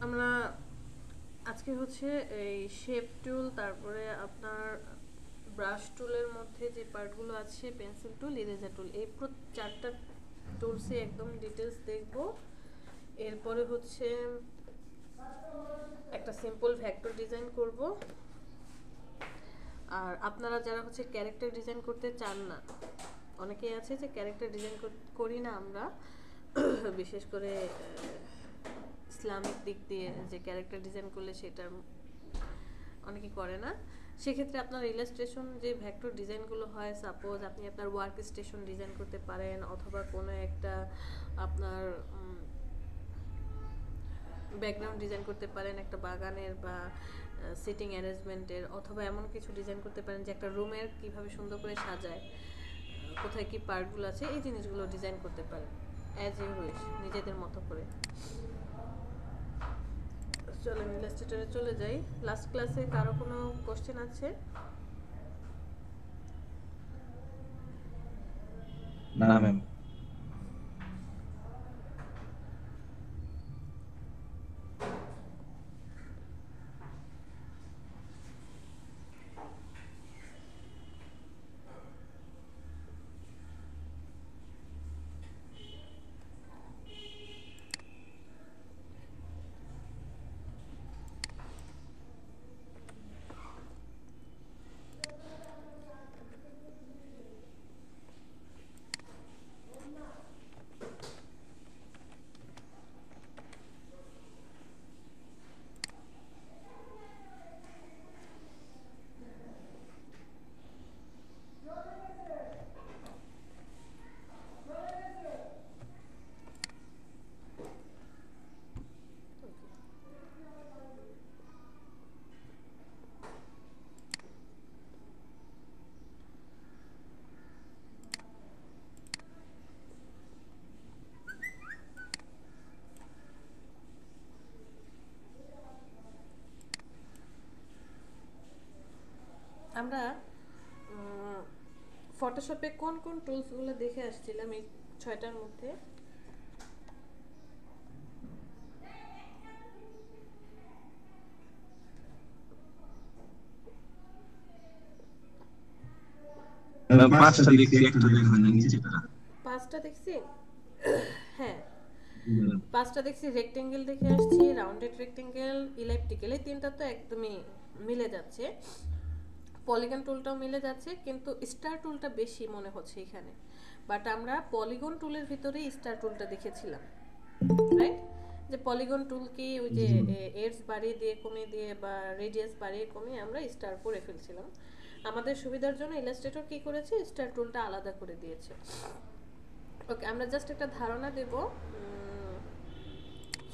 আমরা আজকে হচ্ছে এই শেপ টুল, তারপরে আপনার ব্রাশ টুলের মধ্যে যে পার্টগুলো আছে, পেন্সিল টুল, ইরেজার টুল, এই চারটা টুলসে একদম ডিটেলস দেখব। এরপরে হচ্ছে একটা সিম্পল ভেক্টর ডিজাইন করব। আর আপনারা যারা হচ্ছে ক্যারেক্টার ডিজাইন করতে চান না, অনেকেই আছে যে ক্যারেক্টার ডিজাইন করি না আমরা, বিশেষ করে ইসলামিক দিক দিয়ে যে ক্যারেক্টার ডিজাইন করলে সেটা অনেকে করে না। সেক্ষেত্রে আপনার ইলাস্ট্রেশন যে ভেক্টর ডিজাইনগুলো হয়, সাপোজ আপনি আপনার ওয়ার্ক স্টেশন ডিজাইন করতে পারেন, অথবা কোনো একটা আপনার ব্যাকগ্রাউন্ড ডিজাইন করতে পারেন একটা বাগানের বা সিটিং অ্যারেঞ্জমেন্টের, অথবা এমন কিছু ডিজাইন করতে পারেন যে একটা রুমের কিভাবে সুন্দর করে সাজায়, কোথায় কি পার্টগুলো আছে, এই জিনিসগুলো ডিজাইন করতে পারেন অ্যাজ ইউ উইশ, নিজেদের মতো করে। চলেন ইলাস্ট্রেটরে চলে যাই। লাস্ট ক্লাসে কারো কোনো কোশ্চেন আছে? না ম্যাম। আমরা ফটোশপে কোন কোন টুলসগুলো দেখে আসছিলাম এই 6টার মধ্যে? পাঁচটা দেখছি, একটা দেখা হয় না নিচেটা। 5টা দেখছি। হ্যাঁ, 5টা দেখছি। রেক্টেঙ্গেল দেখে আসছি, রাউন্ডেড রেক্টেঙ্গেল, ইলিপ্টিক্যাল, এই তিনটা তো একদমই মিলে যাচ্ছে। পলিগন টুলটাও মিলে যাচ্ছে, কিন্তু স্টার টুলটা বেশি মনে হচ্ছে এখানে। বাট আমরা পলিগন টুলের ভিতরে স্টার টুলটা দেখেছিলাম, রাইট? যে পলিগন টুলকে ওই যে এডস বাড়িয়ে দিয়ে কমিয়ে দিয়ে বা রেডিয়াস বাড়িয়ে কমিয়ে আমরা স্টার করে ফেলছিলাম। আমাদের সুবিধার জন্য ইলাস্ট্রেটর কি করেছে, স্টার টুলটা আলাদা করে দিয়েছে। ওকে, আমরা জাস্ট একটা ধারণা দেব।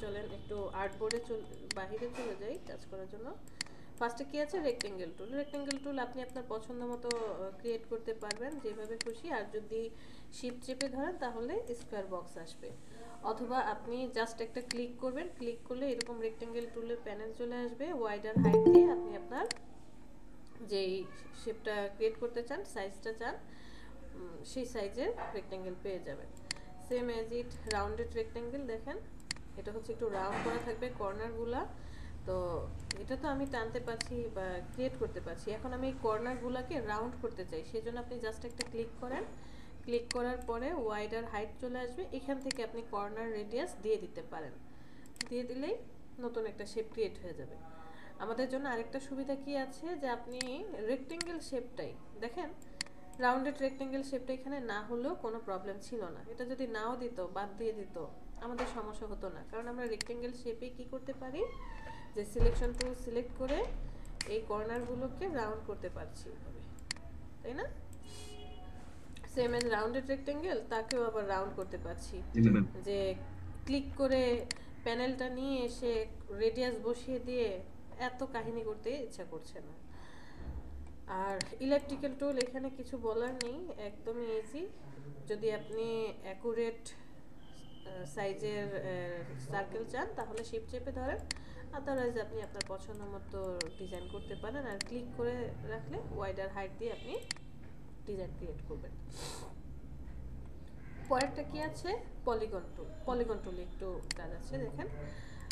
চলেন একটু আর্টবোর্ডে বাহিরে চলে যাই কাজ করার জন্য। ফার্স্টে কি আছে, রেক্টেঙ্গেল টুল। রেক্টেঙ্গেল টুল আপনি আপনার পছন্দ মতো ক্রিয়েট করতে পারবেন যেভাবে খুশি। আর যদি শিফট চেপে ধরেন তাহলে স্কোয়ার বক্স আসবে, অথবা আপনি জাস্ট একটা ক্লিক করবেন, ক্লিক করলে এরকম রেক্টেঙ্গেল টুলের প্যানেল চলে আসবে। ওয়াইড আর হাইট দিয়ে আপনি আপনার যেই শেপটা ক্রিয়েট করতে চান, সাইজটা চান, সেই সাইজের রেক্টেঙ্গেল পেয়ে যাবেন। Same as it rounded rectangle, দেখেন এটা হচ্ছে একটু রাউন্ড করা থাকবে কর্নারগুলা। তো এটা তো আমি টানতে পারছি বা ক্রিয়েট করতে পারছি। এখন আমি এই কর্নারগুলোকে রাউন্ড করতে চাই, সেজন্য আপনি জাস্ট একটা ক্লিক করেন, ক্লিক করার পরে ওয়াইড আর হাইট চলে আসবে। এখান থেকে আপনি কর্নার রেডিয়াস দিয়ে দিতে পারেন, দিয়ে দিলেই নতুন একটা শেপ ক্রিয়েট হয়ে যাবে। আমাদের জন্য আরেকটা সুবিধা কি আছে, যে আপনি রেক্টেঙ্গেল শেপটাই দেখেন, রাউন্ডেড রেক্টেঙ্গেল শেপটা এখানে না হলেও কোনো প্রবলেম ছিল না। এটা যদি নাও দিত, বাদ দিয়ে দিত, আমাদের সমস্যা হতো না, কারণ আমরা রেক্টেঙ্গেল শেপে কি করতে পারি, যে সিলেকশন টুল সিলেক্ট করে এই কর্নারগুলোকে রাউন্ড করতে পারছি, তাই না? সেম এজ রাউন্ডেড রেক্টেঙ্গেল, তাকেও আবার রাউন্ড করতে পারছি, যে ক্লিক করে প্যানেলটা নিয়ে এসে রেডিয়াস বসিয়ে দিয়ে এত কাহিনী করতে ইচ্ছা করছে না। আর ইলেকট্রিক্যাল টুল এখানে কিছু বলার নেই, একদমই ইজি। যদি আপনি অ্যাকুরেট সাইজের সার্কেল চান তাহলে শিফট চেপে ধরেন, আদারওয়াইজ আপনি আপনার পছন্দ মতো ডিজাইন করতে পারেন। আর ক্লিক করে রাখলে ওয়াইডার হাইট দিয়ে আপনি ডিজাইন ক্রিয়েট করবেন। পরেরটা কি আছে, পলিগন টুল। পলিগন টুলে একটু কাজ আছে, দেখেন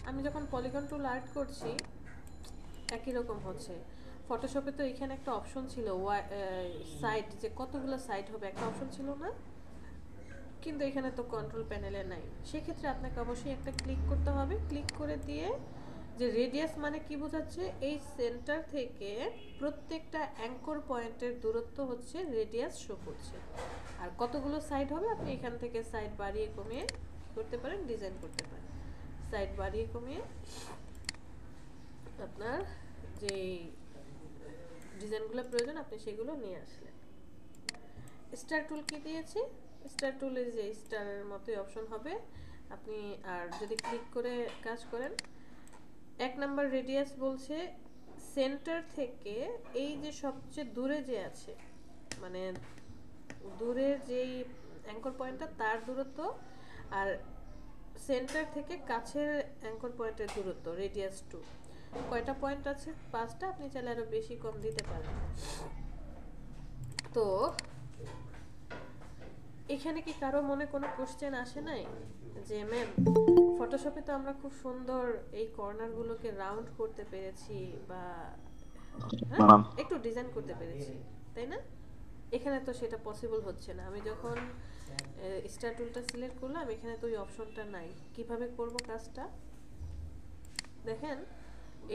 আমি যখন পলিগন টুল আর্ট করছি একই রকম হচ্ছে। ফটোশপে তো এখানে একটা অপশন ছিল সাইড, যে কতগুলো সাইড হবে একটা অপশন ছিল না, কিন্তু এখানে তো কন্ট্রোল প্যানেলে নাই। সেক্ষেত্রে আপনাকে অবশ্যই একটা ক্লিক করতে হবে। ক্লিক করে দিয়ে যে রেডিয়াস মানে কি বোঝাচ্ছে, এই সেন্টার থেকে প্রত্যেকটা অ্যাঙ্কর পয়েন্টের দূরত্ব হচ্ছে রেডিয়াস শো করছে। আর কতগুলো সাইড হবে আপনি এখান থেকে সাইড বাড়িয়ে কমিয়ে করতে পারেন, ডিজাইন করতে পারেন। সাইড বাড়িয়ে কমিয়ে আপনার যে ডিজাইনগুলো প্রয়োজন আপনি সেগুলো নিয়ে আসলেন। স্টার টুল কি দিয়েছি, স্টার টুলে যে স্টারের মতোই অপশন হবে আপনি। আর যদি ক্লিক করে কাজ করেন, 1 নাম্বার রেডিয়াস বলছে সেন্টার থেকে এই যে সবচেয়ে দূরে যে আছে, মানে দূরের যেই অ্যাঙ্কর পয়েন্টটা তার দূরত্ব, আর সেন্টার থেকে কাছের অ্যাঙ্কর পয়েন্টের দূরত্ব রেডিয়াস 2। কয়টা পয়েন্ট আছে? 5টা। আপনি চাইলে আরো বেশি কম দিতে পারেন। তো এখানে কি কারো মনে কোনো কোশ্চেন আসে নাই যে ম্যাম ফটোশপে তো আমরা খুব সুন্দর এই কর্নারগুলোকে রাউন্ড করতে পেরেছি বা একটু ডিজাইন করতে পেরেছি, তাই না? এখানে তো সেটা পসিবল হচ্ছে না। আমি যখন স্টার টুলটা সিলেক্ট করলাম এখানে তো ওই অপশনটা নাই। কিভাবে করব কাজটা দেখেন।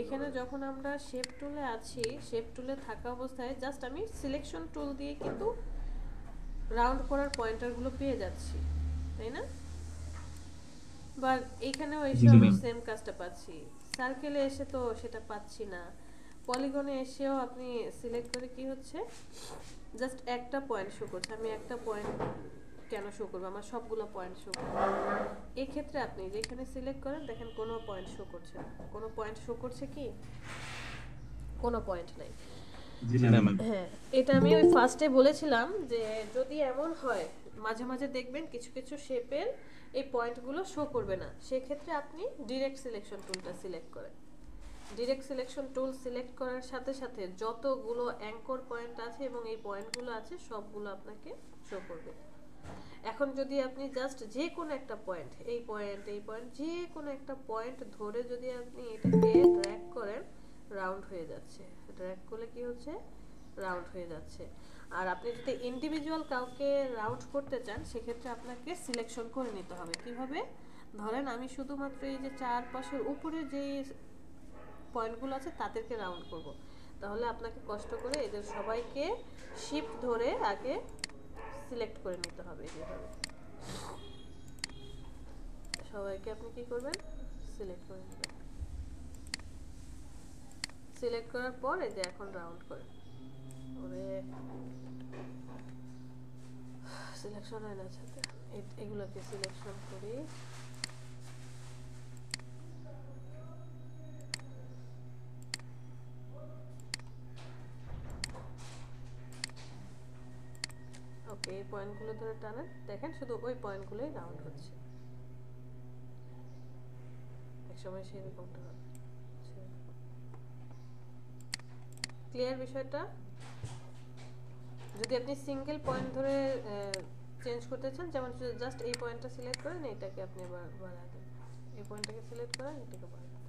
এখানে যখন আমরা শেপ টুলে আছি, শেপ টুলে থাকা অবস্থায় জাস্ট আমি সিলেকশন টুল দিয়ে কিন্তু রাউন্ড করার পয়েন্টারগুলো পেয়ে যাচ্ছি, তাই না? বাট এইখানেও এসে আমি সেম কাজটা পাচ্ছি। সার্কেলে এসে তো সেটা পাচ্ছি না। পলিগনে এসেও আপনি সিলেক্ট করে কি হচ্ছে, জাস্ট একটা পয়েন্ট শো করছে। আমি একটা পয়েন্ট কেন শো করবো, আমার সবগুলো পয়েন্ট শো করবে। এই ক্ষেত্রে আপনি যেখানে সিলেক্ট করেন দেখেন কোনো পয়েন্ট শো করছে না। কোনো পয়েন্ট শো করছে কি? কোনো পয়েন্ট নাই। হ্যাঁ, এটা আমি ওই ফার্স্টে বলেছিলাম যে যদি এমন হয় মাঝে মাঝে দেখবেন কিছু কিছু শেপের এই পয়েন্টগুলো শো করবে না, সেক্ষেত্রে আপনি ডিরেক্ট সিলেকশন টুলটা সিলেক্ট করেন। ডিরেক্ট সিলেকশন টুল সিলেক্ট করার সাথে সাথে যতগুলো অ্যাঙ্কর পয়েন্ট আছে এবং এই পয়েন্টগুলো আছে সবগুলো আপনাকে শো করবে। এখন যদি আপনি জাস্ট যে কোনো একটা পয়েন্ট, এই পয়েন্ট এই পয়েন্ট যে কোনো একটা পয়েন্ট ধরে যদি আপনি এটাকে ড্র্যাগ করেন, রাউন্ড হয়ে যাচ্ছে। ড্র্যাগ করলে কি হচ্ছে, রাউন্ড হয়ে যাচ্ছে। আর আপনি যদি ইন্ডিভিজুয়াল কাউকে রাউন্ড করতে চান সেক্ষেত্রে আপনাকে সিলেকশন করে নিতে হবে। কিভাবে? ধরেন আমি শুধুমাত্র এই যে চারপাশের উপরে যে পয়েন্টগুলো আছে তাদেরকে রাউন্ড করব, তাহলে আপনাকে কষ্ট করে এদের সবাইকে শিফট ধরে আগে সিলেক্ট করে নিতে হবে। যেভাবে সবাইকে আপনি কি করবেন, সিলেক্ট করে নেবেন। সিলেক্ট করার পর এই যে এখন রাউন্ড করেন। ওরে সিলেকশন হয় না, সাথে এগুলোকে সিলেকশন করি। ওকে, এই পয়েন্টগুলো ধরে টানেন, দেখেন শুধু ওই পয়েন্টগুলোই রাউন্ড হচ্ছে। একসময় সেরকমটা হবে। ক্লিয়ার বিষয়টা? যদি আপনি সিঙ্গেল পয়েন্ট ধরে চেঞ্জ করতে চান, যেমন জাস্ট এই পয়েন্টটা সিলেক্ট করেন, এটাকে আপনি আবার বাড়ায় দেন। এই পয়েন্টটাকে সিলেক্ট করেন, এটাকে বাড়ায় দেন।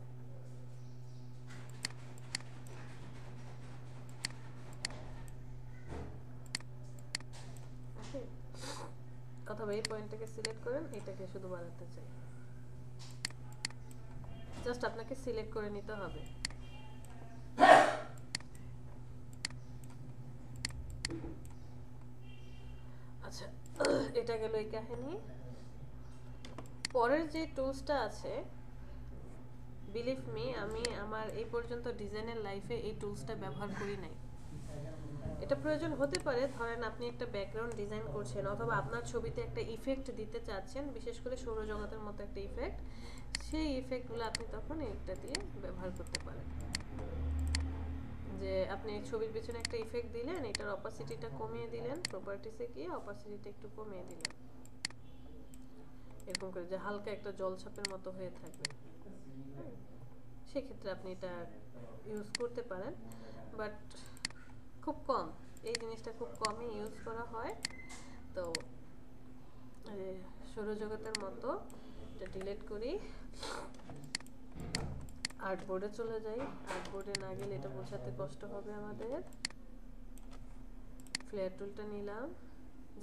ওকে, অথবা এই পয়েন্টটাকে সিলেক্ট করেন, এটাকে শুধু বাড়াতে চাই। জাস্ট আপনাকে সিলেক্ট করে নিতে হবে। আচ্ছা, এটা গেল এই কাহিনী। পরের যে টুলসটা আছে, বিলিভ মি আমি আমার এই পর্যন্ত ডিজাইনের লাইফে এই টুলসটা ব্যবহার করি নাই। এটা প্রয়োজন হতে পারে, ধরেন আপনি একটা ব্যাকগ্রাউন্ড ডিজাইন করছেন অথবা আপনার ছবিতে একটা ইফেক্ট দিতে চাচ্ছেন, বিশেষ করে সৌরজগতের মতো একটা ইফেক্ট, সেই ইফেক্টগুলো আপনি তখন এটা দিয়ে ব্যবহার করতে পারেন। যে আপনি ছবির পেছনে একটা ইফেক্ট দিলেন, এটার অপাসিটিটা কমিয়ে দিলেন, প্রপার্টিসে গিয়ে অপাসিটিটা একটু কমিয়ে দিলেন, এরকম করে যে হালকা একটা জলছাপের মতো হয়ে থাকবে। সেক্ষেত্রে আপনি এটা ইউজ করতে পারেন, বাট খুব কম, এই জিনিসটা খুব কমই ইউজ করা হয়। তো সৌরজগতের মতো এটা ডিলিট করি। আর্টবোর্ডে চলে যাই। আর্টবোর্ডে না গেলে এটা বোঝাতে কষ্ট হবে আমাদের। ফ্লেয়ার টুলটা নিলাম,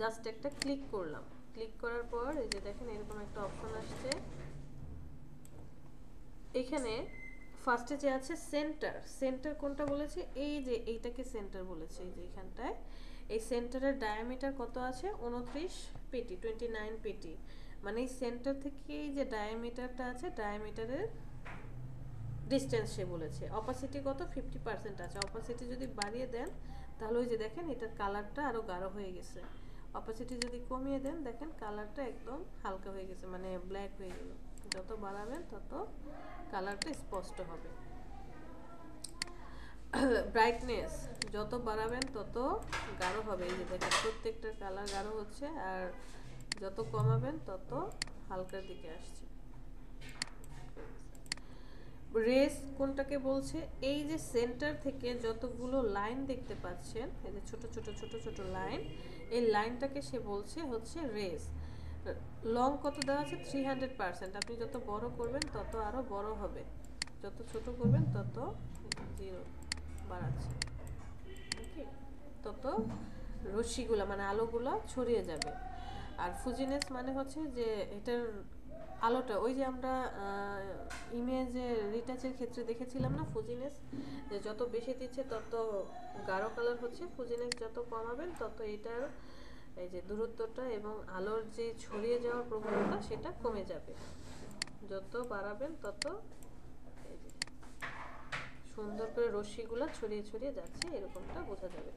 জাস্ট একটা ক্লিক করলাম। ক্লিক করার পর এই যে দেখেন এরকম একটা অপশন আসছে। এখানে ফার্স্টে যে আছে সেন্টার, সেন্টার কোনটা বলেছে, এই যে এইটাকে সেন্টার বলেছে। এই যে এখানটায় এই সেন্টারের ডায়ামিটার কত আছে, 29 পিটি, 29 পিটি। মানে এই সেন্টার থেকে এই যে ডায়ামিটারটা আছে, ডায়ামিটারের ডিস্টেন্স সে বলেছে। অপাসিটি কত, 50% আছে। অপাসিটি যদি বাড়িয়ে দেন তাহলে ওই যে দেখেন এটার কালারটা আরো গাঢ় হয়ে গেছে। অপাসিটি যদি কমিয়ে দেন দেখেন কালারটা একদম হালকা হয়ে গেছে, মানে ব্ল্যাক হয়ে গেল। যত বাড়াবেন তত কালারটা স্পষ্ট হবে। ব্রাইটনেস যত বাড়াবেন তত গাঢ় হবে। এই যে দেখেন প্রত্যেকটা কালার গাঢ় হচ্ছে, আর যত কমাবেন তত হালকার দিকে আসছে। রেস কোনটাকে বলছে, এই যে সেন্টার থেকে যতগুলো লাইন দেখতে পাচ্ছেন, এই যে ছোট ছোট ছোট ছোট লাইন, এই লাইনটাকে সে বলছে হচ্ছে রেস। লং কত দেওয়া আছে, 300%। আপনি যত বড় করবেন তত আরো বড় হবে, যত ছোট করবেন তত জিরো বাড়াচ্ছে, ওকে, তত রশ্মিগুলা মানে আলোগুলা ছড়িয়ে যাবে। আর ফুজিনেস মানে হচ্ছে যে এটার আলোটা, ওই যে আমরা ইমেজে রিটাচের ক্ষেত্রে দেখেছিলাম না ফুজিনেস, যে যত বেশি দিচ্ছে তত গাঢ় কালার হচ্ছে, ফুজিনেস যত কমাবেন তত এটার এই যে দূরত্বটা এবং আলোর যে ছড়িয়ে যাওয়ার প্রবণতা সেটা কমে যাবে। যত বাড়াবেন তত এই যে সুন্দর করে রশ্মিগুলো ছড়িয়ে ছড়িয়ে যাচ্ছে, এরকমটা বোঝা যাবে।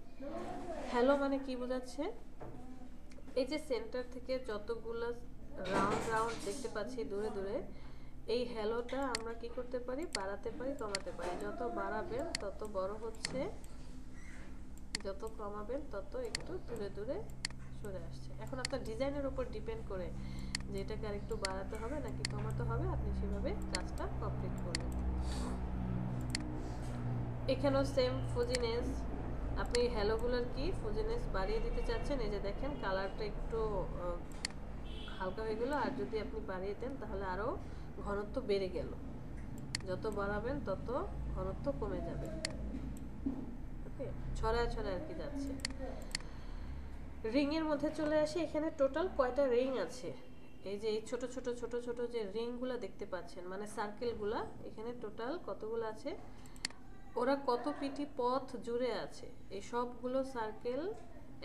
হ্যালো মানে কি বোঝাচ্ছে, এই যে সেন্টার থেকে যতগুলো রাউন্ড রাউন্ড দেখতে পাচ্ছি দূরে দূরে, এই হ্যালোটা আমরা কি করতে পারি, বাড়াতে পারি, কমাতে পারি। যত বাড়াবেন তত বড় হচ্ছে, যত কমাবেন তত একটু দূরে দূরে সরে আসছে। এখন আপনার ডিজাইনের উপর ডিপেন্ড করে যে এটাকে আরেকটু বাড়াতে হবে নাকি কমাতে হবে, আপনি সেভাবে কাজটা কমপ্লিট করবেন। এখানেও সেম ফুজিনেস, আপনি হ্যালোগুলোর কি ফুজিনেস বাড়িয়ে দিতে চাচ্ছেন, এই যে দেখেন কালারটা একটু হালকা হয়ে গেল। আর যদি আপনি বাড়িয়ে দেন তাহলে আরো ঘনত্ব বেড়ে গেল। যত বাড়াবেন তত ঘনত্ব কমে যাবে, ওকে, ছড়ায় ছড়ায় আর কি যাচ্ছে। রিং এর মধ্যে চলে আসি। এখানে টোটাল কয়টা রিং আছে, এই যে এই ছোট ছোট ছোট ছোট যে রিংগুলো দেখতে পাচ্ছেন মানে সার্কেলগুলা, এখানে টোটাল কতগুলো আছে, ওরা কত পিটি পথ জুড়ে আছে। এই সবগুলো সার্কেল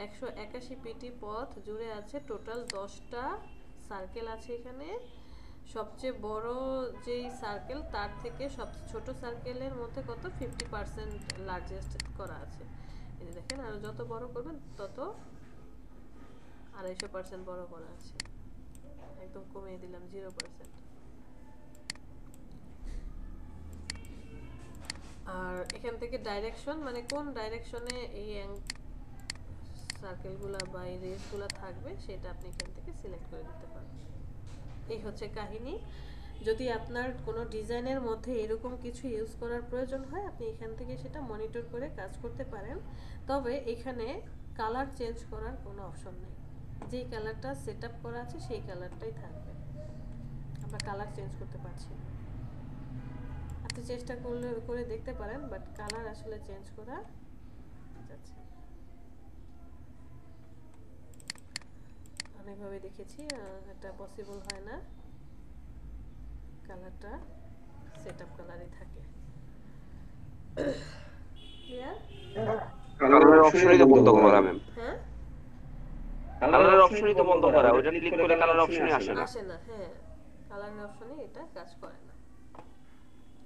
181 পিটি পথ জুড়ে আছে। টোটাল 10টা সার্কেল আছে এখানে। সবচেয়ে বড় যেই সার্কেল তার থেকে সবচেয়ে ছোট সার্কেলের মধ্যে কত 50% লার্জেস্ট করা আছে। এই যে দেখেন, আর যত বড় করবেন তত 250% বড় করা আছে। একদম কমিয়ে দিলাম 0%। আর এখান থেকে ডাইরেকশন মানে কোন ডাইরেকশনে এই সার্কেলগুলো বা এই রেসগুলো থাকবে সেটা আপনি এখান থেকে সিলেক্ট করে দিতে পারেন। এই হচ্ছে কাহিনী। যদি আপনার কোনো ডিজাইনের মধ্যে এরকম কিছু ইউজ করার প্রয়োজন হয় আপনি এখান থেকে সেটা মনিটর করে কাজ করতে পারেন। তবে এখানে কালার চেঞ্জ করার কোনো অপশন নেই, যেই কালারটা সেট আপ করা আছে সেই কালারটাই থাকবে, আমরা কালার চেঞ্জ করতে পারছি না। আপনি চেষ্টা করলে করে দেখতে পারেন, বাট কালার আসলে চেঞ্জ করা যাচ্ছে। অনেকভাবে দেখেছি, এটা পসিবল হয় না, কালারটা সেটআপ কালারই থাকে। ক্লিয়ার? কালারের অপশনই তো বন্ধ করা ম্যাম। হ্যাঁ, কালারের অপশনই তো বন্ধ করা, ওটা ক্লিক করে কালার অপশনই আসে না। আসে না, হ্যাঁ, কালারের অপশনে এটা কাজ করে না।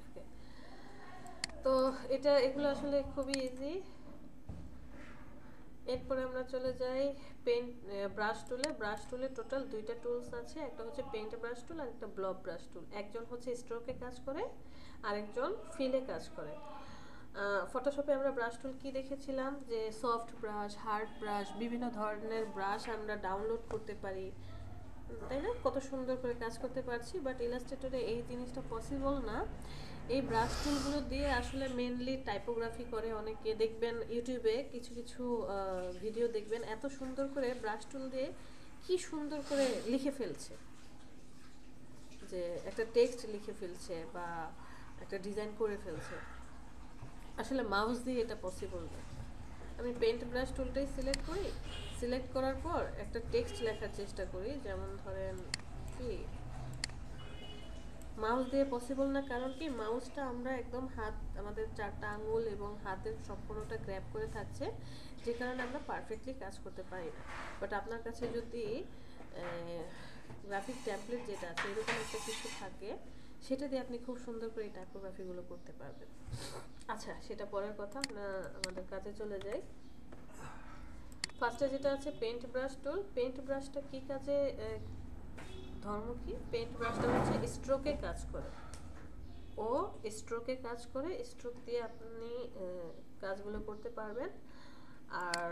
Okay. তো এগুলো আসলে খুবই ইজি। এরপরে আমরা চলে যাই পেইন্ট ব্রাশ টুলে। ব্রাশ টুলে টোটাল দুইটা টুলস আছে, একটা হচ্ছে পেইন্ট ব্রাশ টুল আর একটা ব্লব ব্রাশ টুল। একজন হচ্ছে স্ট্রোকে কাজ করে, আরেকজন ফিলে কাজ করে। ফটোশপে আমরা ব্রাশ টুল কি দেখেছিলাম, যে সফট ব্রাশ, হার্ড ব্রাশ, বিভিন্ন ধরনের ব্রাশ আমরা ডাউনলোড করতে পারি, তাই না, কত সুন্দর করে কাজ করতে পারছি। বাট ইলাস্ট্রেটরে এই জিনিসটা পসিবল না। এই ব্রাশ টুলগুলো দিয়ে আসলে মেনলি টাইপোগ্রাফি করে অনেকে, দেখবেন ইউটিউবে কিছু কিছু ভিডিও দেখবেন এত সুন্দর করে ব্রাশ টুল দিয়ে কি সুন্দর করে লিখে ফেলছে, যে একটা টেক্সট লিখে ফেলছে বা একটা ডিজাইন করে ফেলছে। আসলে মাউস দিয়ে এটা পসিবল না। আমি পেন্ট ব্রাশ টুলটাই সিলেক্ট করি, সিলেক্ট করার পর একটা টেক্সট লেখার চেষ্টা করি, যেমন ধরেন কি মাউস দিয়ে পসিবল না, কারণ কি মাউসটা আমরা একদম হাত, আমাদের 4টা আঙ্গুল এবং হাতের সম্পূর্ণটা গ্র্যাব করে থাকছে, যে কারণে আমরা পারফেক্টলি কাজ করতে পারি না। বাট আপনার কাছে যদি গ্রাফিক টেমপ্লেট যেটা আছে এরকম একটা কিছু থাকে, সেটা দিয়ে আপনি খুব সুন্দর করে এই টাইপোগ্রাফিগুলো করতে পারবেন। আচ্ছা, সেটা পরের কথা, আমরা আমাদের কাজে চলে যাই। ফার্স্টে যেটা আছে পেন্ট ব্রাশ টুল। পেন্ট ব্রাশটা কি কাজে ধর্ম কি? পেন্ট ব্রাশটা হচ্ছে স্ট্রোকে কাজ করে, ও স্ট্রোকে কাজ করে, স্ট্রোক দিয়ে আপনি কাজগুলো করতে পারবেন। আর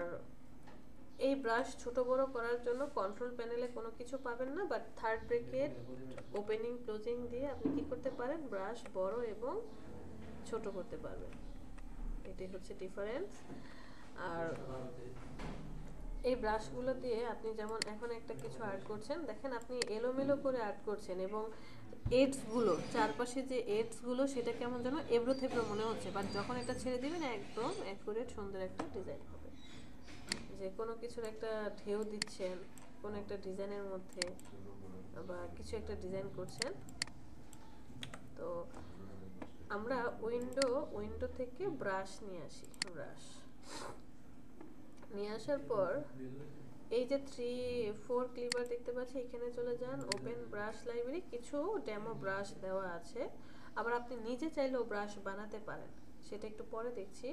এই ব্রাশ ছোট বড় করার জন্য কন্ট্রোল প্যানেলে কোনো কিছু পাবেন না, but third bracket opening closing দিয়ে আপনি কি করতে পারেন, ব্রাশ বড় এবং ছোট করতে পারবেন। এটাই হচ্ছে ডিফারেন্স। আর এই ব্রাশগুলো দিয়ে আপনি যেমন এখন একটা কিছু আর্ট করছেন, দেখেন আপনি এলোমেলো করে আর্ট করছেন এবং এডসগুলো, চারপাশে যে এডসগুলো সেটা কেমন যেন এবড়ো থেবড়ো মনে হচ্ছে, বাট যখন এটা ছেড়ে দিবেন একদম অ্যাকুরেট সুন্দর একটা ডিজাইন হবে। যে কোনো কিছুর একটা ঢেউ দিচ্ছেন কোনো একটা ডিজাইনের মধ্যে, বা কিছু একটা ডিজাইন করছেন। তো আমরা উইন্ডো থেকে ব্রাশ নিয়ে আসি। ব্রাশ নিয়ে আসার পর এই যে 3-4 ক্লিপার দেখতে পাচ্ছি, এখানে চলে যান, ওপেন ব্রাশ লাইব্রেরি। কিছু ডেমো ব্রাশ দেওয়া আছে, আবার আপনি নিজে চাইলেও ব্রাশ বানাতে পারেন, সেটা একটু পরে দেখছি।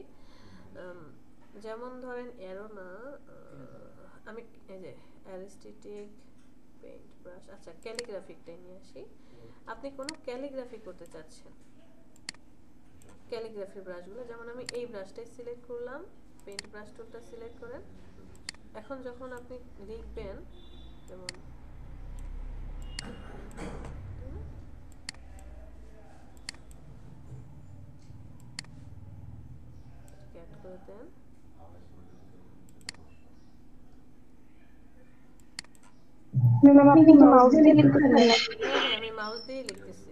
যেমন ধরেন অ্যারোনা, আমি এই যে অ্যারিস্টিটিক পেইন্ট ব্রাশ, আচ্ছা ক্যালিগ্রাফিকটাই নিয়ে আসি। আপনি কোনো ক্যালিগ্রাফি করতে চাচ্ছেন, ক্যালিগ্রাফি ব্রাশগুলো, যেমন আমি এই ব্রাশটাই সিলেক্ট করলাম, পেইন্ট ব্রাশ টুলটা সিলেক্ট করেন। এখন যখন আপনি লিখবেন, যেমন অ্যাড করে দেন, আপনি কি মাউস দিয়ে লিখতেছেন? হ্যাঁ হ্যাঁ আমি মাউস দিয়ে লিখতেছি।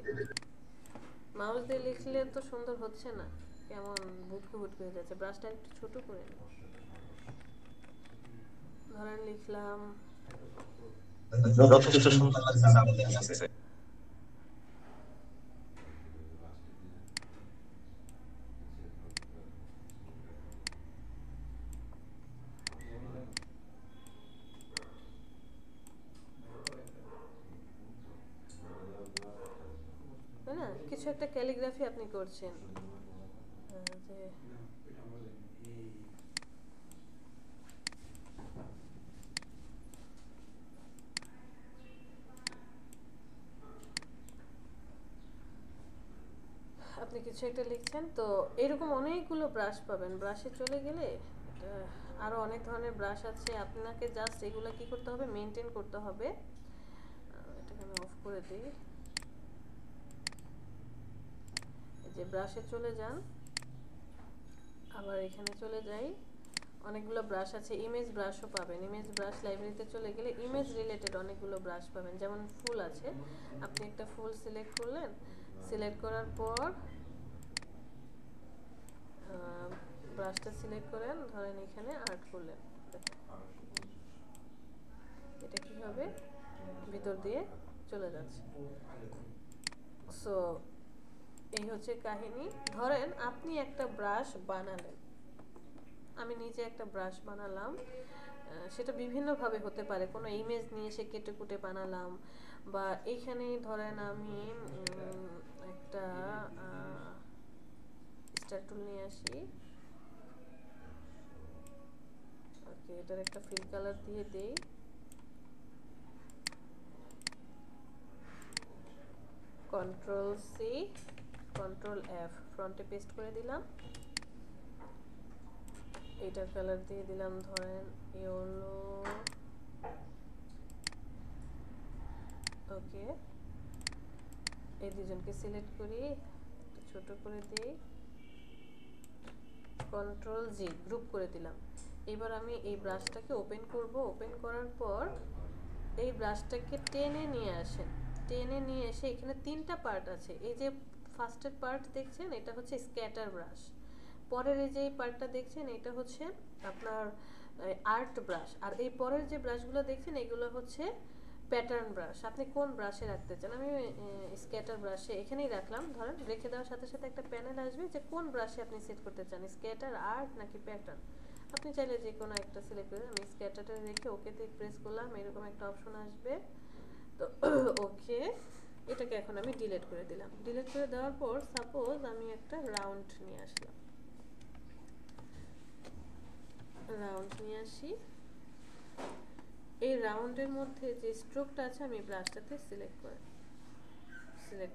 মাউস দিয়ে লিখলে তো সুন্দর হচ্ছে না, কেমন বুটকু বুটকু হয়ে যাচ্ছে। ব্রাশটা একটু ছোট করে নিন। ধরেন লিখলাম, যথেষ্ট সুন্দর লাগছে। তাই না, কিছু একটা ক্যালিগ্রাফি আপনি করছেন, যে আপনি কিছু একটা লিখছেন। তো এরকম অনেকগুলো ব্রাশ পাবেন। ব্রাশে চলে গেলে আরো অনেক ধরনের ব্রাশ আছে, আপনাকে জাস্ট এগুলো কি করতে হবে, মেনটেন করতে হবে। এটাকে আমি অফ করে দিই। এই যে ব্রাশে চলে যান, আবার এখানে চলে যাই, অনেকগুলো ব্রাশ আছে। ইমেজ ব্রাশও পাবেন, ইমেজ ব্রাশ লাইব্রেরিতে চলে গেলে ইমেজ রিলেটেড অনেকগুলো ব্রাশ পাবেন। যেমন ফুল আছে, আপনি একটা ফুল সিলেক্ট করলেন, সিলেক্ট করার পর ব্রাশটা সিলেক্ট করেন, ধরেন এখানে আর্ট করলেন, এটা কি হবে, ভিতর দিয়ে চলে যাচ্ছে। সো এই হচ্ছে কাহিনী। ধরেন আপনি একটা ব্রাশ বানালেন, আমি নিজে একটা ব্রাশ বানালাম, সেটা বিভিন্নভাবে হতে পারে। কোনো ইমেজ নিয়ে সে কেটে কুটে বানালাম, বা এইখানেই ধরেন আমি একটা স্টার টুল নিয়ে আসি, ওকে এটার একটা ফিল কালার দিয়ে দেই, কন্ট্রোল সি কন্ট্রোল এফ ফ্রন্টে পেস্ট করে দিলাম। এটার কালার দিয়ে দিলাম ধরেন ইয়েলো, ওকে এই দুজনকে সিলেক্ট করি, ছোট করে দিই, কন্ট্রোল জি গ্রুপ করে দিলাম। এবার আমি এই ব্রাশটাকে ওপেন করব, ওপেন করার পর এই ব্রাশটাকে টেনে নিয়ে আসেন, টেনে নিয়ে এসে এখানে 3টা পার্ট আছে, এই যে ফার্স্টের পার্ট দেখছেন এটা হচ্ছে স্ক্যাটার ব্রাশ, পরের এই যে পার্টটা দেখছেন এটা হচ্ছে আপনার আর্ট ব্রাশ, আর এই পরের যে ব্রাশগুলো দেখছেন এগুলো হচ্ছে প্যাটার্ন ব্রাশ। আপনি কোন ব্রাশে রাখতে চান? আমি স্ক্যাটার ব্রাশে এখানেই রাখলাম। ধরেন রেখে দেওয়ার সাথে সাথে একটা প্যানেল আসবে যে কোন ব্রাশে আপনি সেট করতে চান, স্ক্যাটার, আর্ট নাকি প্যাটার্ন। আপনি চাইলে যে কোনো একটা সিলেক্ট করে, আমি স্ক্যাটারটা রেখে ওকেতে প্রেস করলাম, এরকম একটা অপশন আসবে। তো ওকে, এটাকে এখন আমি ডিলিট করে দিলাম। ডিলিট করে দেওয়ার পর সাপোজ আমি একটা রাউন্ড নিয়ে আসলাম, রাউন্ড নিয়ে আসি। এই রাউন্ডের মধ্যে যে স্ট্রোকটা আছে আমি ব্রাশটাতে সিলেক্ট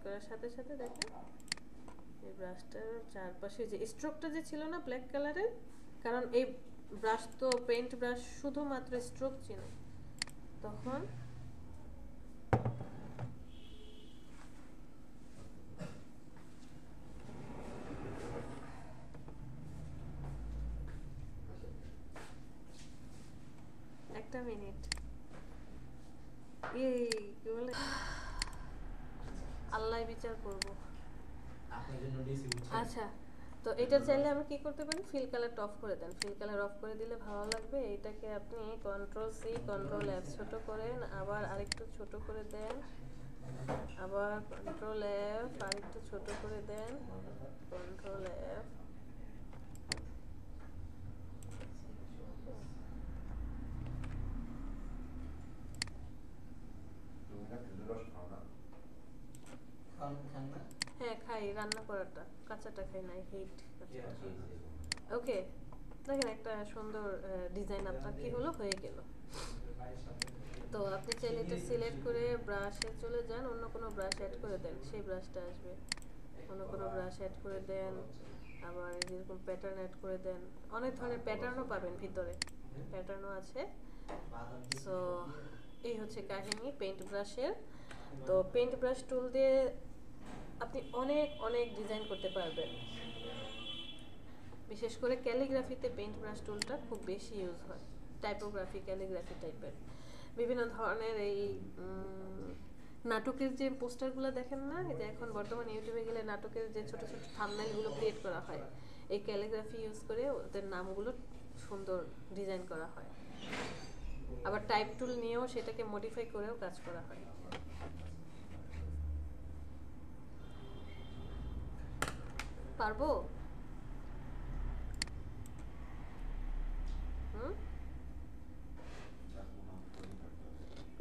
করার সাথে সাথে দেখেন এই ব্রাশটার চারপাশে যে স্ট্রোকটা যে ছিল না ব্ল্যাক কালারের, কারণ এই ব্রাশ তো পেইন্ট ব্রাশ শুধুমাত্র স্ট্রোক চিনে, তখন একটা মিনিট, এই কি বলে, আল্লাহ বিচার করব। আচ্ছা, তো এটা চাইলে আমি কি করতে পারি, ফিল কালারটা অফ করে দেন। ফিল কালার অফ করে দিলে ভালো লাগবে। এটাকে আপনি কন্ট্রোল সি কন্ট্রোল এফ ছোট করেন, আবার আরেকটু ছোট করে দেন, আবার কন্ট্রোল এফ আরেকটু ছোট করে দেন, কন্ট্রোল এফ। হ্যাঁ খাই, রান্না করাটা, কাঁচাটা খাই না, হিট। ওকে, দেখেন একটা সুন্দর ডিজাইন আপনার কি হলো, হয়ে গেল। তো আপনি চাইলে এটা সিলেক্ট করে ব্রাশে চলে যান, অন্য কোনো ব্রাশ অ্যাড করে দেন, সেই ব্রাশটা আসবে। অন্য কোনো ব্রাশ অ্যাড করে দেন, আবার এরকম প্যাটার্ন অ্যাড করে দেন। অনেক ধরনের প্যাটার্নও পাবেন ভিতরে, প্যাটার্নও আছে। সো এই হচ্ছে কাহিনী পেইন্ট ব্রাশের। তো পেইন্ট ব্রাশ টুল দিয়ে আপনি অনেক অনেক ডিজাইন করতে পারবেন। বিশেষ করে ক্যালিগ্রাফিতে পেইন্ট ব্রাশ টুলটা খুব বেশি ইউজ হয়, টাইপোগ্রাফি, ক্যালিগ্রাফি টাইপের বিভিন্ন ধরনের। এই নাটকের যে পোস্টারগুলো দেখেন না, এই যে এখন বর্তমানে ইউটিউবে গেলে নাটকের যে ছোট ছোট থাম্বনেইলগুলো ক্রিয়েট করা হয়, এই ক্যালিগ্রাফি ইউজ করে ওদের নামগুলো সুন্দর ডিজাইন করা হয়। আবার টাইপ টুল নিয়েও সেটাকে মডিফাই করেও কাজ করা হয়। পারবো?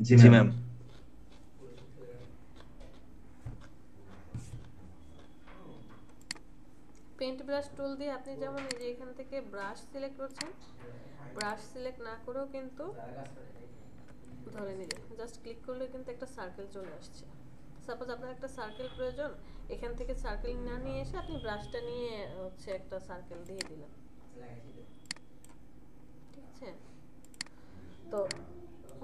জি ম্যাম। পেইন্ট ব্রাশ টুল দিয়ে আপনি যেমন এই যে এখান থেকে ব্রাশ সিলেক্ট করছেন, ব্রাশ সিলেক্ট না করেও কিন্তু ধরে নিলে জাস্ট ক্লিক করলে কিন্তু একটা সার্কেল চলে আসছে। সাপোজ আপনার একটা সার্কেল প্রয়োজন, এখান থেকে সার্কেল না নিয়ে এসে আপনি ব্রাশটা নিয়ে হচ্ছে একটা সার্কেল দিয়ে দিলেন, ঠিক আছে? তো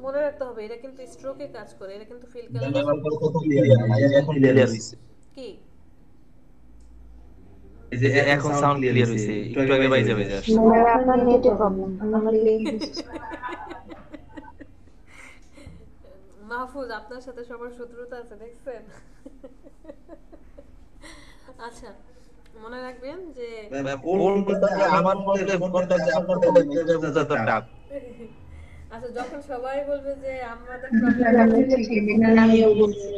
মনে রাখতে হবে এটা কিন্তু স্ট্রোকে কাজ করে, এটা কিন্তু ফিল কালার এখন ক্লিয়ার হইছে। কি এই যে এখন সাউন্ড ক্লিয়ার হইছে, একটু আগে বাইজে বাইজে আসছে। আপনার নেটে প্রবলেম, আমার মাহফুজ, আপনার সাথে সবার শত্রুতা আছে দেখছেন। আচ্ছা, মনে রাখবেন যে আমার মতে ফোনটা যে আপনাদের দেখতে তো টাক। আচ্ছা, যখন সবাই বলবে যে আমাদের আমিও বলছি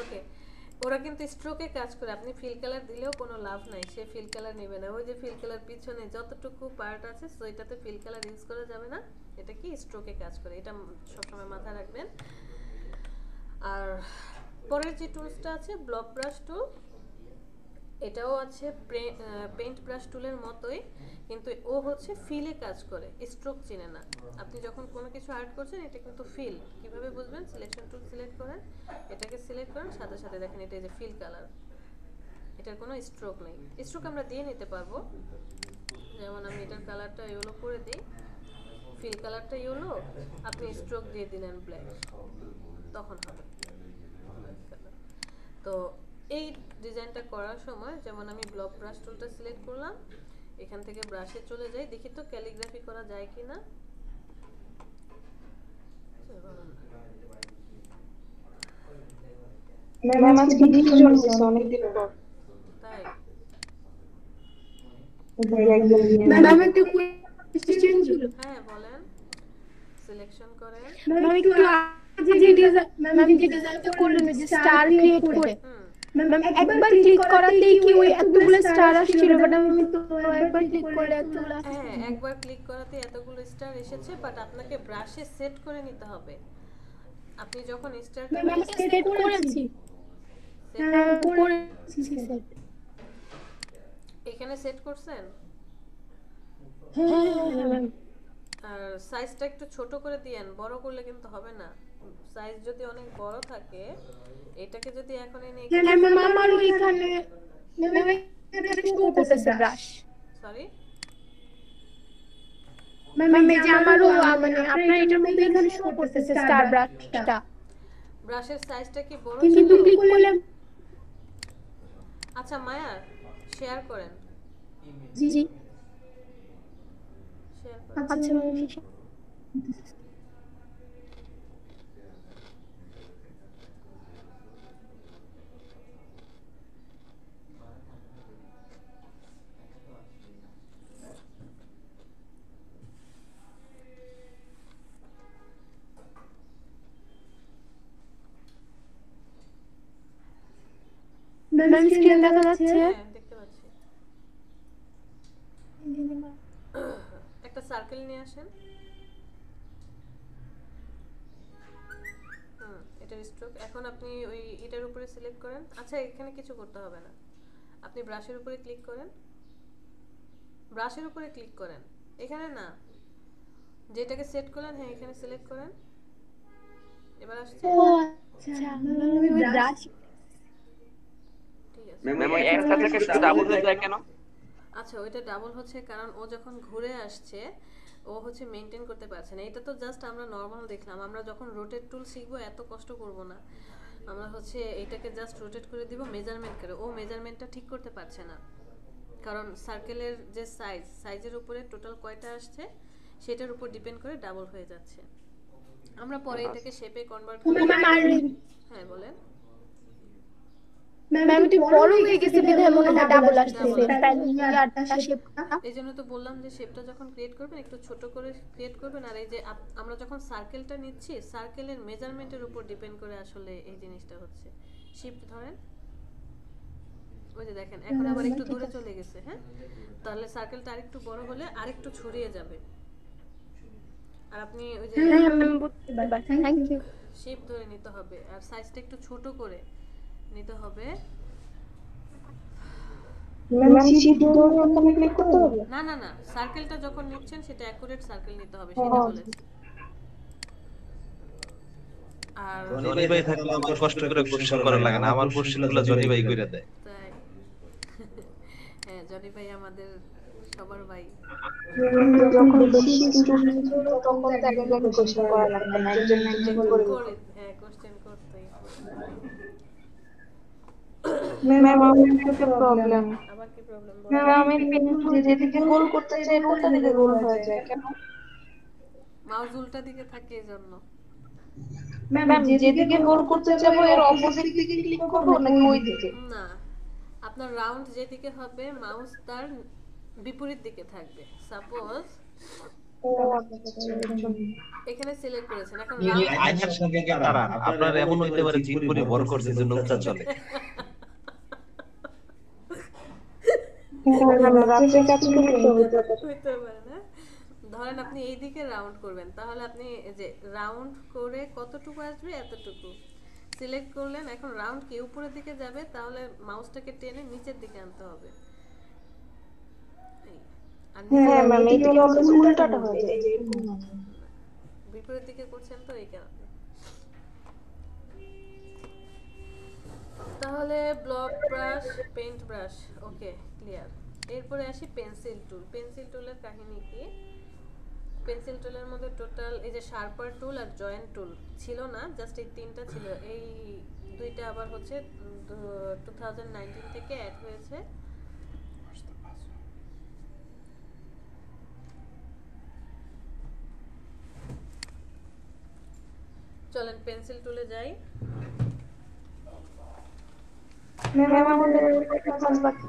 ওকে, ওরা কিন্তু স্ট্রোকে কাজ করে। আপনি ফিল কালার দিলেও কোনো লাভ নাই, সে ফিল কালার নেবে না। ওই যে ফিল কালার পিছনে যতটুকু পার্ট আছে সো এটাতে ফিল কালার ইউজ করা যাবে না, এটা কি স্ট্রোকে কাজ করে, এটা সবসময় মাথায় রাখবেন। আর পরের যে টুলসটা আছে ব্লক ব্রাশ টুল, এটাও আছে পেইন্ট ব্রাশ টুলের মতোই, কিন্তু ও হচ্ছে ফিলে কাজ করে, স্ট্রোক চিনে না। আপনি যখন কোনো কিছু আর্ট করছেন এটা কিন্তু ফিল, কিভাবে বুঝবেন, সিলেকশন টুল সিলেক্ট করেন, এটাকে সিলেক্ট করেন, সাথে সাথে দেখেন এটা যে ফিল কালার, এটার কোনো স্ট্রোক নেই। স্ট্রোক আমরা দিয়ে নিতে পারবো, যেমন আমি এটার কালারটা ইয়েলো করে দিই, ফিল কালারটা ইয়েলো, আপনি স্ট্রোক দিয়ে দিলেন ব্ল্যাক, তখন হবে। তো এই ডিজাইনটা করার সময় যেমন আমি ব্লক ব্রাশ টুলটা সিলেক্ট করলাম, এখান থেকে ব্রাশে চলে যাই, দেখি তো ক্যালিগ্রাফি করা যায় কিনা। ম্যাম আজকে বৃষ্টি চলছে অনেকদিন পর। তাই ম্যাম একটা কোয়েশ্চেন ছিল। হ্যাঁ বলেন, সিলেকশন করেন। ম্যাম একটু আগে যে ডিজাইন ম্যাম যে ডিজাইনটা করলেন ওই যে স্টার ক্রিয়েট করে, হুম ম্যাম একবার ক্লিক করাতেই কি ওই এতগুলো স্টার আসছিল, বাট আমি তো একবার ক্লিক করলে এতগুলো আসছে হ্যাঁ, না। একবার ক্লিক করাতে এতগুলো স্টার এসেছে, বাট আপনাকে ব্রাশে সেট করে নিতে হবে। আপনি যখন স্টারটা ম্যাম আমি সেট করেছি। হ্যাঁ করেছি সেট। এখানে সেট করছেন, হ্যাঁ ম্যাম। আর সাইজটা একটু ছোট করে দিয়েন, বড় করলে কিন্তু হবে না। সাইজ যদি অনেক বড় থাকে, এটাকে যদি এখন এনে হ্যাঁ ম্যাম আমার ওইখানে ম্যাম এখানে শো করতেছে ব্রাশ। সরি ম্যাম এই যে আমারও মানে আপনার এটার মধ্যে এখানে শো করতেছে স্টার ব্রাশটা, ব্রাশের সাইজটা কি বড় ছিল? কিন্তু ক্লিক করলে আচ্ছা মায়া, শেয়ার করেন, জি জি শেয়ার করেন। আচ্ছা ম্যাম। ম্যাম স্ক্রিন দেখা যাচ্ছে? হ্যাঁ দেখতে পাচ্ছি। একটা সার্কেল নিয়ে আসেন। এটার স্ট্রোক এখন আপনি ওই এটার উপরে সিলেক্ট করেন। আচ্ছা এখানে কিছু করতে হবে না, আপনি ব্রাশের উপরে ক্লিক করেন, ব্রাশের উপরে ক্লিক করেন, এখানে না, যেটাকে সেট করলেন হ্যাঁ এখানে সিলেক্ট করেন। এবার আসছে, ও আচ্ছা ম্যাম ওই ব্রাশ। ঠিক আছে। ম্যাম ওই একটা থেকে ডাবল হয়ে যায় কেন? আচ্ছা ওইটা ডাবল হচ্ছে কারণ ও যখন ঘুরে আসছে ও হচ্ছে মেনটেন করতে পারছে না। এটা তো জাস্ট আমরা নর্মাল দেখলাম, আমরা যখন রোটেট টুল শিখবো এত কষ্ট করব না, আমরা হচ্ছে এটাকে জাস্ট রোটেট করে দিব মেজারমেন্ট করে। ও মেজারমেন্টটা ঠিক করতে পারছে না, কারণ সার্কেলের যে সাইজের উপরে টোটাল কয়টা আসছে সেটার উপর ডিপেন্ড করে ডাবল হয়ে যাচ্ছে। আমরা পরে এটাকে শেপে কনভার্ট করে। ম্যাম আর হ্যাঁ বলেন। ম্যাম একটু বড় হয়ে গেছে বিধায় মনে হয় ডাবল আসতেছে তাহলে ইয়ারটা শেপটা। এই জন্য তো বললাম যে শেপটা যখন ক্রিয়েট করবেন একটু ছোট করে ক্রিয়েট করবেন। আর এই যে আমরা যখন সার্কেলটা নিচ্ছি সার্কেলের মেজারমেন্টের উপর ডিপেন্ড করে আসলে এই জিনিসটা হচ্ছে। শিফট ধরেন, ওই যে দেখেন এখন আবার একটু দূরে চলে গেছে। হ্যাঁ তাহলে সার্কেলটা আরেকটু বড় হলে আরেকটু ছড়িয়ে যাবে। আর আপনি ওই যে হ্যাঁ ম্যাম বুঝতে পারছি, থ্যাংক ইউ। শিফট ধরে নিতে হবে আর সাইজটা একটু ছোট করে নিতে হবে। ম্যাম শিফট ধরে ওখানে ক্লিক করতে হবে? না না না, সার্কেলটা যখন নিচ্ছেন সেটা অ্যাকুরেট সার্কেল নিতে হবে, সেটা বলেছি। আর জনি ভাই থাকলে আমার কষ্ট করে কোশ্চেন করা লাগে না, আমার কোশ্চেনগুলো জনি ভাই কইরা দেয়। তাই হ্যাঁ জনি ভাই আমাদের সবার ভাই। যখন বেশি স্টুডেন্ট ছিল তখন তো একজন কোশ্চেন করা লাগবে না, একজন একজন করে করে হ্যাঁ কোশ্চেন করতেই। ম্যাম আমার একটা প্রবলেম। আবার কি প্রবলেম ম্যাম বলেন? আমি পেন্সিল যেদিকে গোল করতে চাই উল্টা দিকে গোল হয়ে যায় কেন? মাউস উল্টা দিকে থাকে এজন্য। ম্যাম যেদিকে গোল করতে যাবো এর অপোজিট দিকে ক্লিক করবো নাকি ওই দিকে? না, আপনার রাউন্ড যেদিকে হবে মাউস তার বিপরীত দিকে থাকবে। সাপোজ ও আচ্ছা এর জন্য। এখানে সিলেক্ট করেছেন, এখন এই রাউন্ড আইনার সঙ্গে দাঁড়ান, আপনার এমন হইতে পারে জিন পরি ভর করছে যে নৌকা চলে। রাত্রে কাজ করলে তো হইতে পারে। হইতে পারে না। ধরেন আপনি এই দিকে রাউন্ড করবেন, তাহলে আপনি এই যে রাউন্ড করে কতটুকু আসবে এতটুকু সিলেক্ট করলেন। এখন রাউন্ড কি উপরের দিকে যাবে, তাহলে মাউসটাকে টেনে নিচের দিকে আনতে হবে। এই, আর হ্যাঁ ম্যাম এইদিকে অলওয়েজ উল্টাটা হয়ে যায়, এই যে এরকম না। বিপরীত দিকে করছেন তো এই কারণে। তাহলে block brush, paint brush, okay clear. এরপরে আসি পেন্সিল টুল। পেন্সিল টুলের কাহিনী কি? পেন্সিল টুলের মধ্যে টোটাল এই যে শার্পার টুল আর জয়েন্ট টুল ছিল না, জাস্ট এই তিনটা ছিল। এই দুইটা আবার হচ্ছে 2019 থেকে অ্যাড হয়েছে। চলেন পেন্সিল টুলে যাই। ম্যাম আমাদের ক্লাস বাকি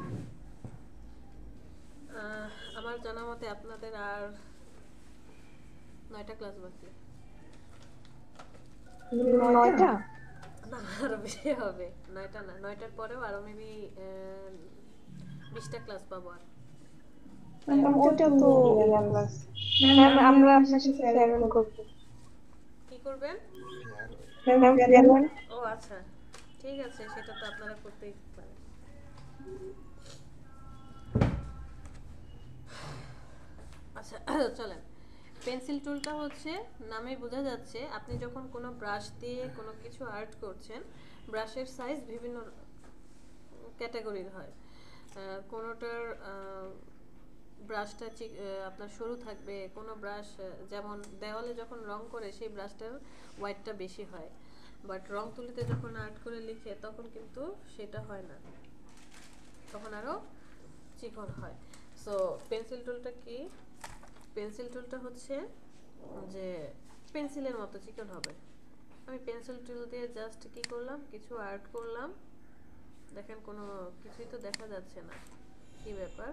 আমার জানা মতে আপনাদের আর 9টা ক্লাস বাকি। 9টা। না, আরো বেশি হবে। 9টা না, 9টার পরেও আরো মেবি 20টা ক্লাস পাবো আর। ম্যাম ওটা তো ইয়া ক্লাস। ম্যাম আমরা আপনার সাথে ফেয়ারওয়েল করব। কি করবেন? Ma'am farewell. ও আচ্ছা, ঠিক আছে, সেটা তো আপনারা করতেই পারেন। আচ্ছা চলেন, পেন্সিল টুলটা হচ্ছে নামে বোঝা যাচ্ছে আপনি যখন কোনো ব্রাশ দিয়ে কোনো কিছু আর্ট করছেন, ব্রাশের সাইজ বিভিন্ন ক্যাটাগরির হয়। কোনোটার ব্রাশটা আপনার সরু থাকবে, কোনো ব্রাশ যেমন দেওয়ালে যখন রং করে সেই ব্রাশটার ওয়াইডটা বেশি হয়, বাট রং তুলিতে যখন আর্ট করে লিখে তখন কিন্তু সেটা হয় না, তখন আরও চিকন হয়। সো পেন্সিল টুলটা কি? পেন্সিল টুলটা হচ্ছে যে পেন্সিলের মতো চিকন হবে। আমি পেন্সিল টুল দিয়ে জাস্ট কি করলাম, কিছু আর্ট করলাম। দেখেন কোনো কিছুই তো দেখা যাচ্ছে না, কি ব্যাপার,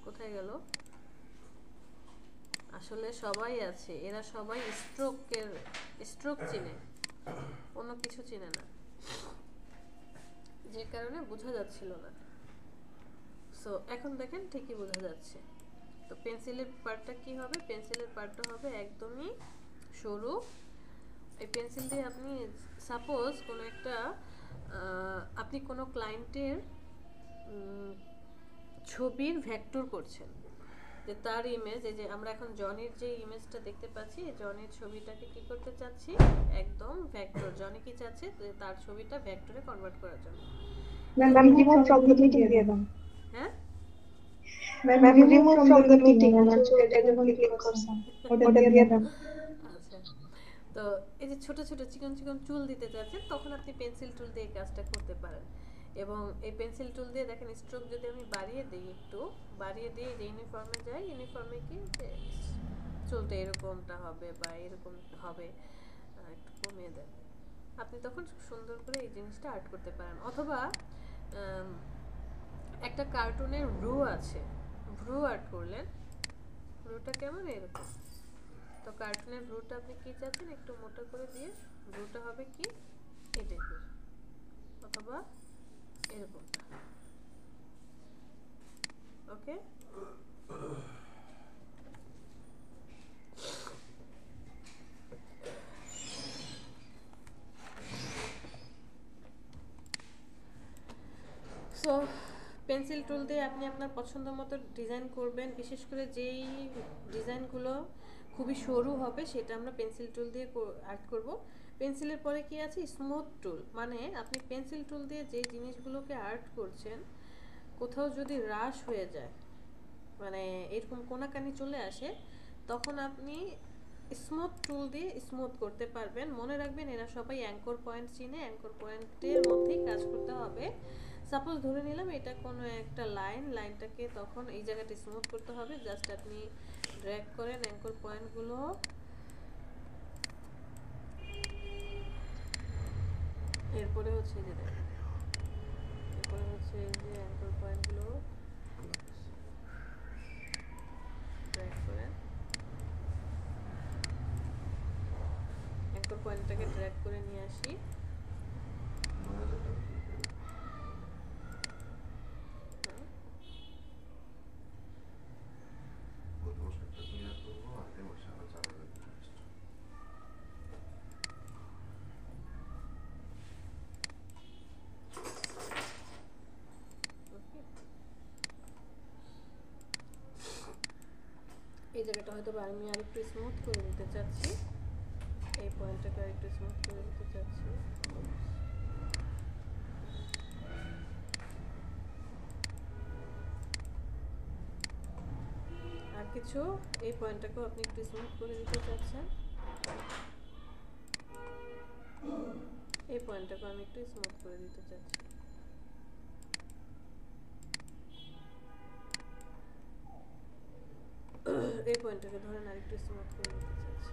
কোথায় গেল? আসলে সবাই আছে, এরা সবাই স্ট্রোক চিনে, অন্য কিছু চিনে না, যে কারণে বোঝা যাচ্ছিল না। সো এখন দেখেন ঠিকই বোঝা যাচ্ছে। তো পেন্সিলের পার্টটা কি হবে? পেন্সিলের পার্টটা হবে একদমই সরু। এই পেন্সিল দিয়ে আপনি সাপোজ কোনো একটা আপনি কোনো ক্লায়েন্টের ছবির ভেক্টর করছেন, যে তার ইমেজ, এই যে আমরা এখন জনির যে ইমেজটা দেখতে পাচ্ছি, জনির ছবিটাকে কি করতে চাচ্ছি, একদম ভেক্টর। জনি কি চাচ্ছে, তার ছবিটা ভেক্টরে কনভার্ট করার জন্য। Ma'am remove from the meeting দিয়ে দাও। হ্যাঁ ma'am remove from the meeting, আমার ছবিটা যখন ক্লিক করছেন ওটা দিয়ে দাও। আচ্ছা, তো এই যে ছোট ছোট চিকন চিকন চুল দিতে চাচ্ছেন, তখন আপনি পেন্সিল টুল দিয়ে এই কাজটা করতে পারেন। এবং এই পেন্সিল টুল দিয়ে দেখেন স্ট্রোক যদি আমি বাড়িয়ে দিই, একটু বাড়িয়ে দিয়ে যে ইউনিফর্মে যাই, ইউনিফর্মে কি যে চুলটা এরকমটা হবে বা এরকম হবে, একটু কমিয়ে দেন, আপনি তখন সুন্দর করে এই জিনিসটা আর্ট করতে পারেন। অথবা একটা কার্টুনের ভ্রু আছে, ভ্রু আর্ট করলেন, ভ্রুটা কেমন এরকম, তো কার্টুনের ভ্রুটা আপনি কি চাচ্ছেন, একটু মোটা করে দিয়ে ভ্রুটা হবে কি এই টাইপের, অথবা এরকম। ওকে, সো পেন্সিল টুল দিয়ে আপনি আপনার পছন্দ মতো ডিজাইন করবেন। বিশেষ করে যেই ডিজাইনগুলো খুবই সরু হবে সেটা আমরা পেন্সিল টুল দিয়ে আর্ট করব। পেন্সিলের পরে কি আছে, স্মুথ টুল, মানে আপনি পেন্সিল টুল দিয়ে যে জিনিসগুলোকে আর্ট করছেন কোথাও যদি হ্রাস হয়ে যায়, মানে এরকম কোনাকানি চলে আসে, তখন আপনি স্মুথ টুল দিয়ে স্মুথ করতে পারবেন। মনে রাখবেন এরা সবাই অ্যাঙ্কর পয়েন্ট চিনে, অ্যাঙ্কর পয়েন্টের মধ্যেই কাজ করতে হবে। সাপোজ ধরে নিলাম এটা কোনো একটা লাইনটাকে তখন এই জায়গাটা স্মুথ করতে হবে, জাস্ট আপনি ড্র্যাগ করেন অ্যাঙ্কর পয়েন্টগুলো, এরপরে হচ্ছে যে দেখেন, এরপরে হচ্ছে এই যে অ্যাঙ্কর পয়েন্টগুলো ড্র্যাগ করেন, অ্যাঙ্কর পয়েন্টটাকে ড্র্যাগ করে নিয়ে আসি, এই জায়গাটা হয়তো আমি আর একটু স্মুথ করে দিতে চাচ্ছি, এই পয়েন্টটাকে আর একটু স্মুথ করে দিতে চাচ্ছি, আর কিছু এই পয়েন্টটাকেও আপনি একটু স্মুথ করে দিতে চাচ্ছেন, এই পয়েন্টটাকেও আমি একটু স্মুথ করে দিতে চাচ্ছি। এই পয়েন্টটাকে ধরেন আর একটু স্মুথ করে দিতে চাচ্ছি।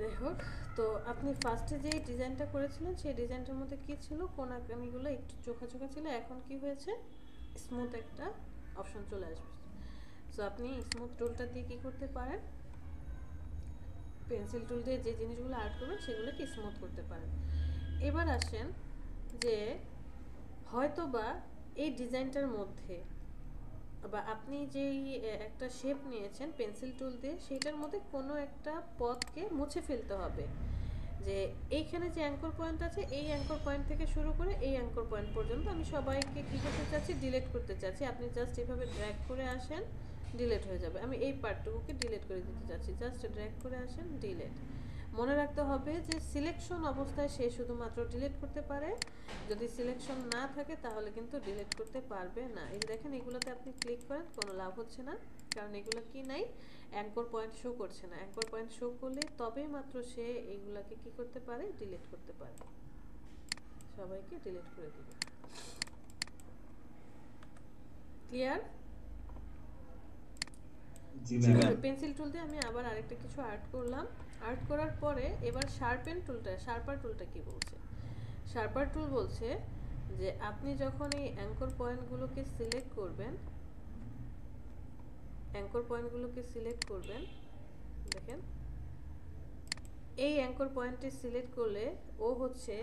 যাই হোক, তো আপনি ফার্স্টে যে ডিজাইনটা করেছিলেন সেই ডিজাইনটার মধ্যে কি ছিল, কোনাকানিগুলো একটু চোখা চোখা ছিল, এখন কি হয়েছে, স্মুথ একটা অপশন চলে আসবে। সো আপনি স্মুথ টুলটা দিয়ে কি করতে পারেন, পেন্সিল টুল দিয়ে যে জিনিসগুলো আর্ট করবেন সেগুলোকে স্মুথ করতে পারেন। এবার আসেন যে হয়তো বা এই ডিজাইনটার মধ্যে বা আপনি যেই একটা শেপ নিয়েছেন পেন্সিল টুল দিয়ে, সেটার মধ্যে কোনো একটা পথকে মুছে ফেলতে হবে। যে এইখানে যে অ্যাঙ্কর পয়েন্ট আছে, এই অ্যাঙ্কর পয়েন্ট থেকে শুরু করে এই অ্যাঙ্কর পয়েন্ট পর্যন্ত আমি সবাইকে কী করতে চাচ্ছি, ডিলিট করতে চাচ্ছি। আপনি জাস্ট এভাবে ড্র্যাগ করে আসেন, ডিলিট হয়ে যাবে। আমি এই পার্টটুকুকে ডিলিট করে দিতে চাচ্ছি, জাস্ট ড্র্যাগ করে আসেন, ডিলিট। মনে রাখতে হবে যে সিলেকশন অবস্থায় সে শুধুমাত্র ডিলিট করতে পারে, যদি সিলেকশন না থাকে তাহলে কিন্তু ডিলিট করতে পারবে না। এই দেখেন এগুলোতে আপনি ক্লিক করেন, কোনো লাভ হচ্ছে না, কারণ এগুলো কি নাই, অ্যাঙ্কর পয়েন্ট শো করছে না। অ্যাঙ্কর পয়েন্ট শো করলে তবেই মাত্র সে এইগুলাকে কি করতে পারে, ডিলিট করতে পারে। সবাইকে ডিলিট করে দিবে। ক্লিয়ার? জি ম্যাম। পেন্সিল টুল দিয়ে আমি আবার আরেকটা কিছু আর্ট করলাম। আর্ট করার পরে এবার শার্পার টুলটা কি বলছে, শার্পার টুল বলছে যে আপনি যখন এই অ্যাঙ্কর পয়েন্টগুলোকে সিলেক্ট করবেন, দেখেন এই অ্যাঙ্কর পয়েন্টে সিলেক্ট করলে ও হচ্ছে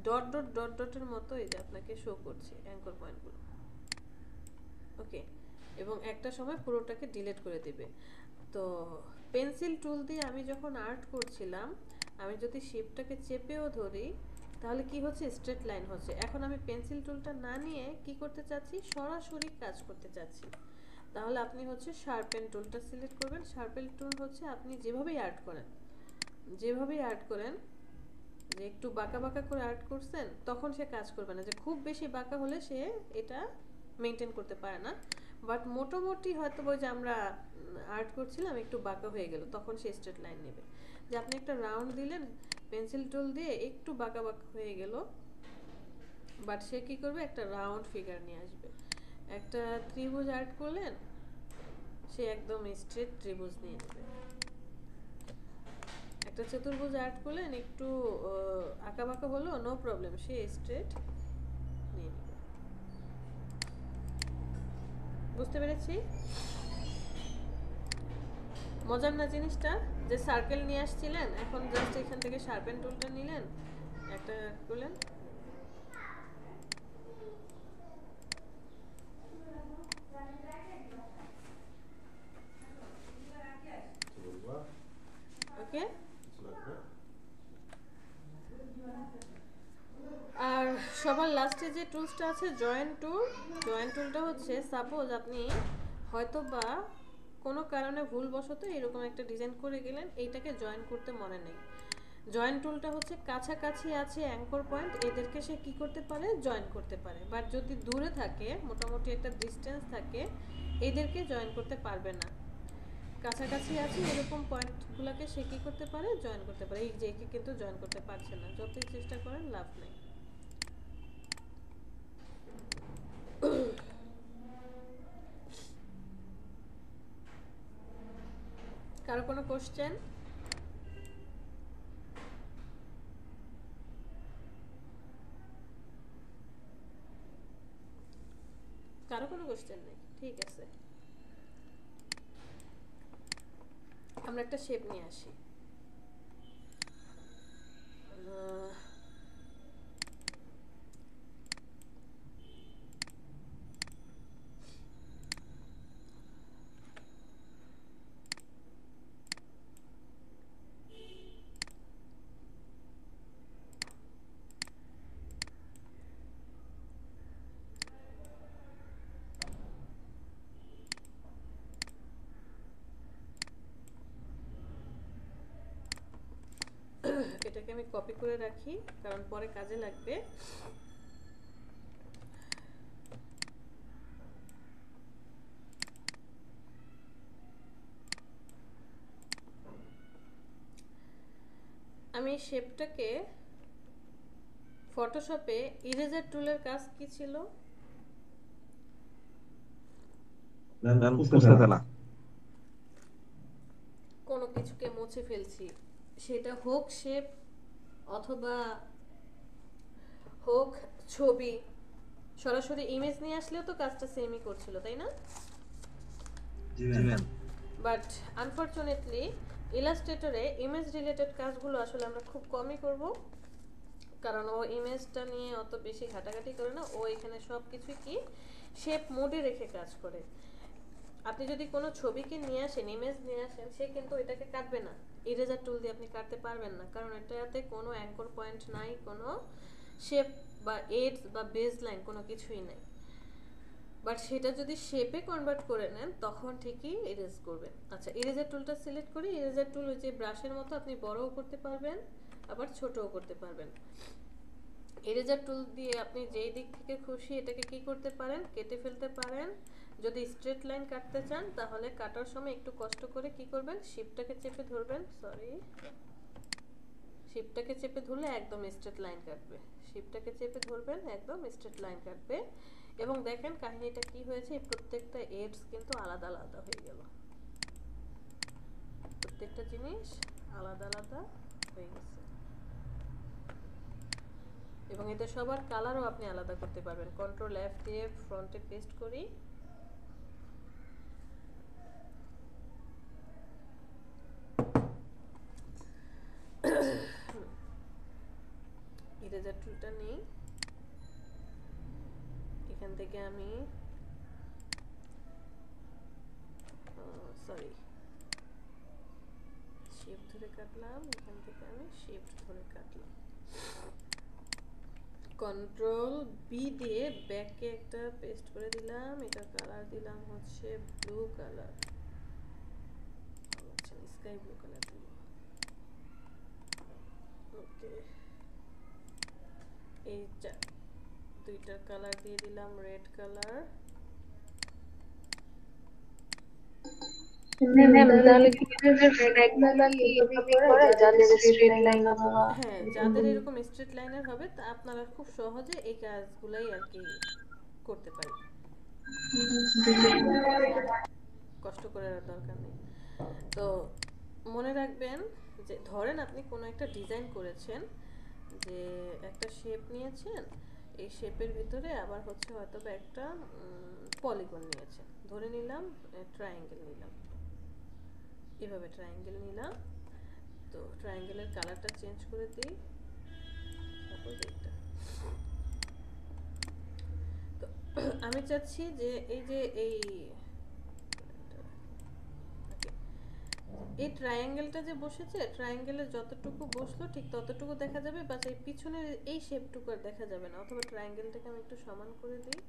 ডট ডট ডট ডটের মতো এই যে আপনাকে শো করছে অ্যাঙ্কর পয়েন্টগুলো, ওকে, এবং একটা সময় পুরোটাকে ডিলিট করে দিবে। তো পেন্সিল টুল দিয়ে আমি যখন আর্ট করছিলাম, আমি যদি শেপটাকে চেপেও ধরি তাহলে কি হচ্ছে, স্ট্রেট লাইন হচ্ছে। এখন আমি পেন্সিল টুলটা না নিয়ে কি করতে চাচ্ছি, সরাসরি কাজ করতে চাচ্ছি। তাহলে আপনি হচ্ছে শার্পেন টুলটা সিলেক্ট করবেন। শার্পেন টুল হচ্ছে আপনি যেভাবেই আর্ট করেন, যে একটু বাঁকা বাঁকা করে আর্ট করছেন তখন সে কাজ করবে না, যে খুব বেশি বাঁকা হলে সে এটা মেনটেন করতে পারে না। বাট মোটামুটি হয়তো ওই যে আমরা আর্ট করছিলাম একটু বাঁকা হয়ে গেল, তখন সে স্ট্রেট লাইন নেবে। যে আপনি একটা রাউন্ড দিলেন পেন্সিল টুল দিয়ে, একটু বাঁকা বাঁকা হয়ে গেল, বাট সে কি করবে, একটা রাউন্ড ফিগার নিয়ে আসবে। একটা ত্রিভুজ আর্ট করলেন, সে একদম স্ট্রেট ত্রিভুজ নিয়ে নেবে। একটা চতুর্ভুজ আর্ট করলেন, একটু আঁকা বাঁকা হলো, নো প্রবলেম, সে স্ট্রেট নিয়ে নেবে। বুঝতে পেরেছি মজার না জিনিসটা, যে সার্কেল নিয়ে আসছিলেন, এখন জাস্ট এখান থেকে শার্পেন টুলটা নিলেন, একটা করলেন। ওকে, আর সবার লাস্টে যে টুলসটা আছে জয়েন্ট টুলটা হচ্ছে, সাপোজ আপনি হয়তো বা কোনো কারণে ভুলবশত এরকম একটা ডিজাইন করে গেলেন, এইটাকে জয়েন করতে মনে নেই। জয়েন টুলটা হচ্ছে কাছাকাছি আছে অ্যাঙ্কর পয়েন্ট, এদেরকে সে কি করতে পারে, জয়েন করতে পারে। বাট যদি দূরে থাকে, মোটামুটি একটা ডিস্টেন্স থাকে, এদেরকে জয়েন করতে পারবে না। কাছাকাছি আছে এরকম পয়েন্টগুলোকে সে কি করতে পারে, জয়েন করতে পারে। এই যে একে কিন্তু জয়েন করতে পারছে না, যতই চেষ্টা করেন লাভ নেই। কারো কোনো কোশ্চেন? কারো কোনো কোশ্চেন নেই? ঠিক আছে, আমরা একটা শেপ নিয়ে আসি। এটাকে আমি কপি করে রাখি, কারণ পরে কাজে লাগবে। আমি শেপটাকে ফটোশপে ইরেজার টুলের কাজ কি ছিল, মুছে ফেলা। কোনো কিছুকে মুছে ফেলছি, সেটা হোক শেপ অথবা হোক ছবি, সরাসরি ইমেজ নিয়ে আসলেও তো কাজটা সেমই করছিল, তাই না? জি ম্যাম। বাট আনফরচুনেটলি ইলাস্ট্রেটরে ইমেজ রিলেটেড কাজগুলো আসলে আমরা খুব কমই করব, কারণ ও ইমেজটা নিয়ে অত বেশি ঘাটাঘাটি করে না। ও এখানে সব কিছুই কি শেপ মোডে রেখে কাজ করে। আপনি যদি কোনো ছবিকে নিয়ে আসেন, ইমেজ নিয়ে আসেন, সে কিন্তু এটাকে কাটবে না। ইরেজার টুল দিয়ে আপনি কাটতে পারবেন না, কারণ এটাতে কোনো অ্যাঙ্কর পয়েন্ট নাই, কোনো শেপ বা এডস বা বেস লাইন কোনো কিছুই নাই। বাট সেটা যদি শেপে কনভার্ট করে নেন তখন ঠিকই ইরেজ করবেন। আচ্ছা, ইরেজার টুলটা সিলেক্ট করি। ইরেজার টুল ওই যে ব্রাশের মতো আপনি বড়ও করতে পারবেন আবার ছোটও করতে পারবেন। ইরেজার টুল দিয়ে আপনি যেই দিক থেকে খুশি এটাকে কি করতে পারেন, কেটে ফেলতে পারেন। যদি স্ট্রেট লাইন কাটতে চান তাহলে কাটার সময় একটু কষ্ট করে কি করবেন, শিপটাকে চেপে ধরবেন। শিপটাকে চেপে ধরলে একদম স্ট্রেট লাইন কাটবে। শিপটাকে চেপে ধরবেন, একদম স্ট্রেট লাইন কাটবে। এবং দেখেন কাহিনীটা কি হয়েছে, প্রত্যেকটা এডস কিন্তু আলাদা আলাদা হয়ে গেল, প্রত্যেকটা জিনিস আলাদা আলাদা হয়ে গেছে। এবং এতে সবার কালারও আপনি আলাদা করতে পারবেন। কন্ট্রোল এফ দিয়ে ফ্রন্টে পেস্ট করি। ইরেজার টুলটা নেই, এখান থেকে আমি শিফট ধরে কাটলাম, এখান থেকে আমি শিফট ধরে কাটলাম। কন্ট্রোল বি দিয়ে ব্যাকে একটা পেস্ট করে দিলাম। এটা কালার দিলাম হচ্ছে ব্লু কালার, আচ্ছা স্কাই ব্লু কালার দিব। ওকে, এই দুইটা কালার দিয়ে দিলাম রেড কালার। ম্যাম তাহলে কি রেগুলারলি এভাবে করে যাদের স্ট্রেট লাইন অথবা হ্যাঁ, যাদের এরকম স্ট্রেট লাইনের হবে তা আপনারা খুব সহজে এই কাজগুলাই আর কি করতে পারবেন, কষ্ট করার দরকার নেই। তো মনে রাখবেন যে ধরেন আপনি কোনো একটা ডিজাইন করেছেন, যে একটা শেপ নিয়েছেন, এই শেপের ভিতরে আবার হচ্ছে হয়তো বা একটা পলিগন নিয়েছেন, ধরে নিলাম ট্রায়াঙ্গেল নিলাম, এভাবে ট্রায়াঙ্গেল নিলাম। তো ট্রায়াঙ্গেলের কালারটা চেঞ্জ করে দিই, সাপোজ এইটা। তো আমি চাচ্ছি যে এই যে এই ট্রায়াঙ্গেলটা যে বসেছে, ট্রায়াঙ্গেলের যতটুকু বসলো ঠিক ততটুকু দেখা যাবে, বাট এই পিছনের এই শেপটুকু আর দেখা যাবে না। অথবা ট্রায়াঙ্গেলটাকে আমি একটু সমান করে দিই।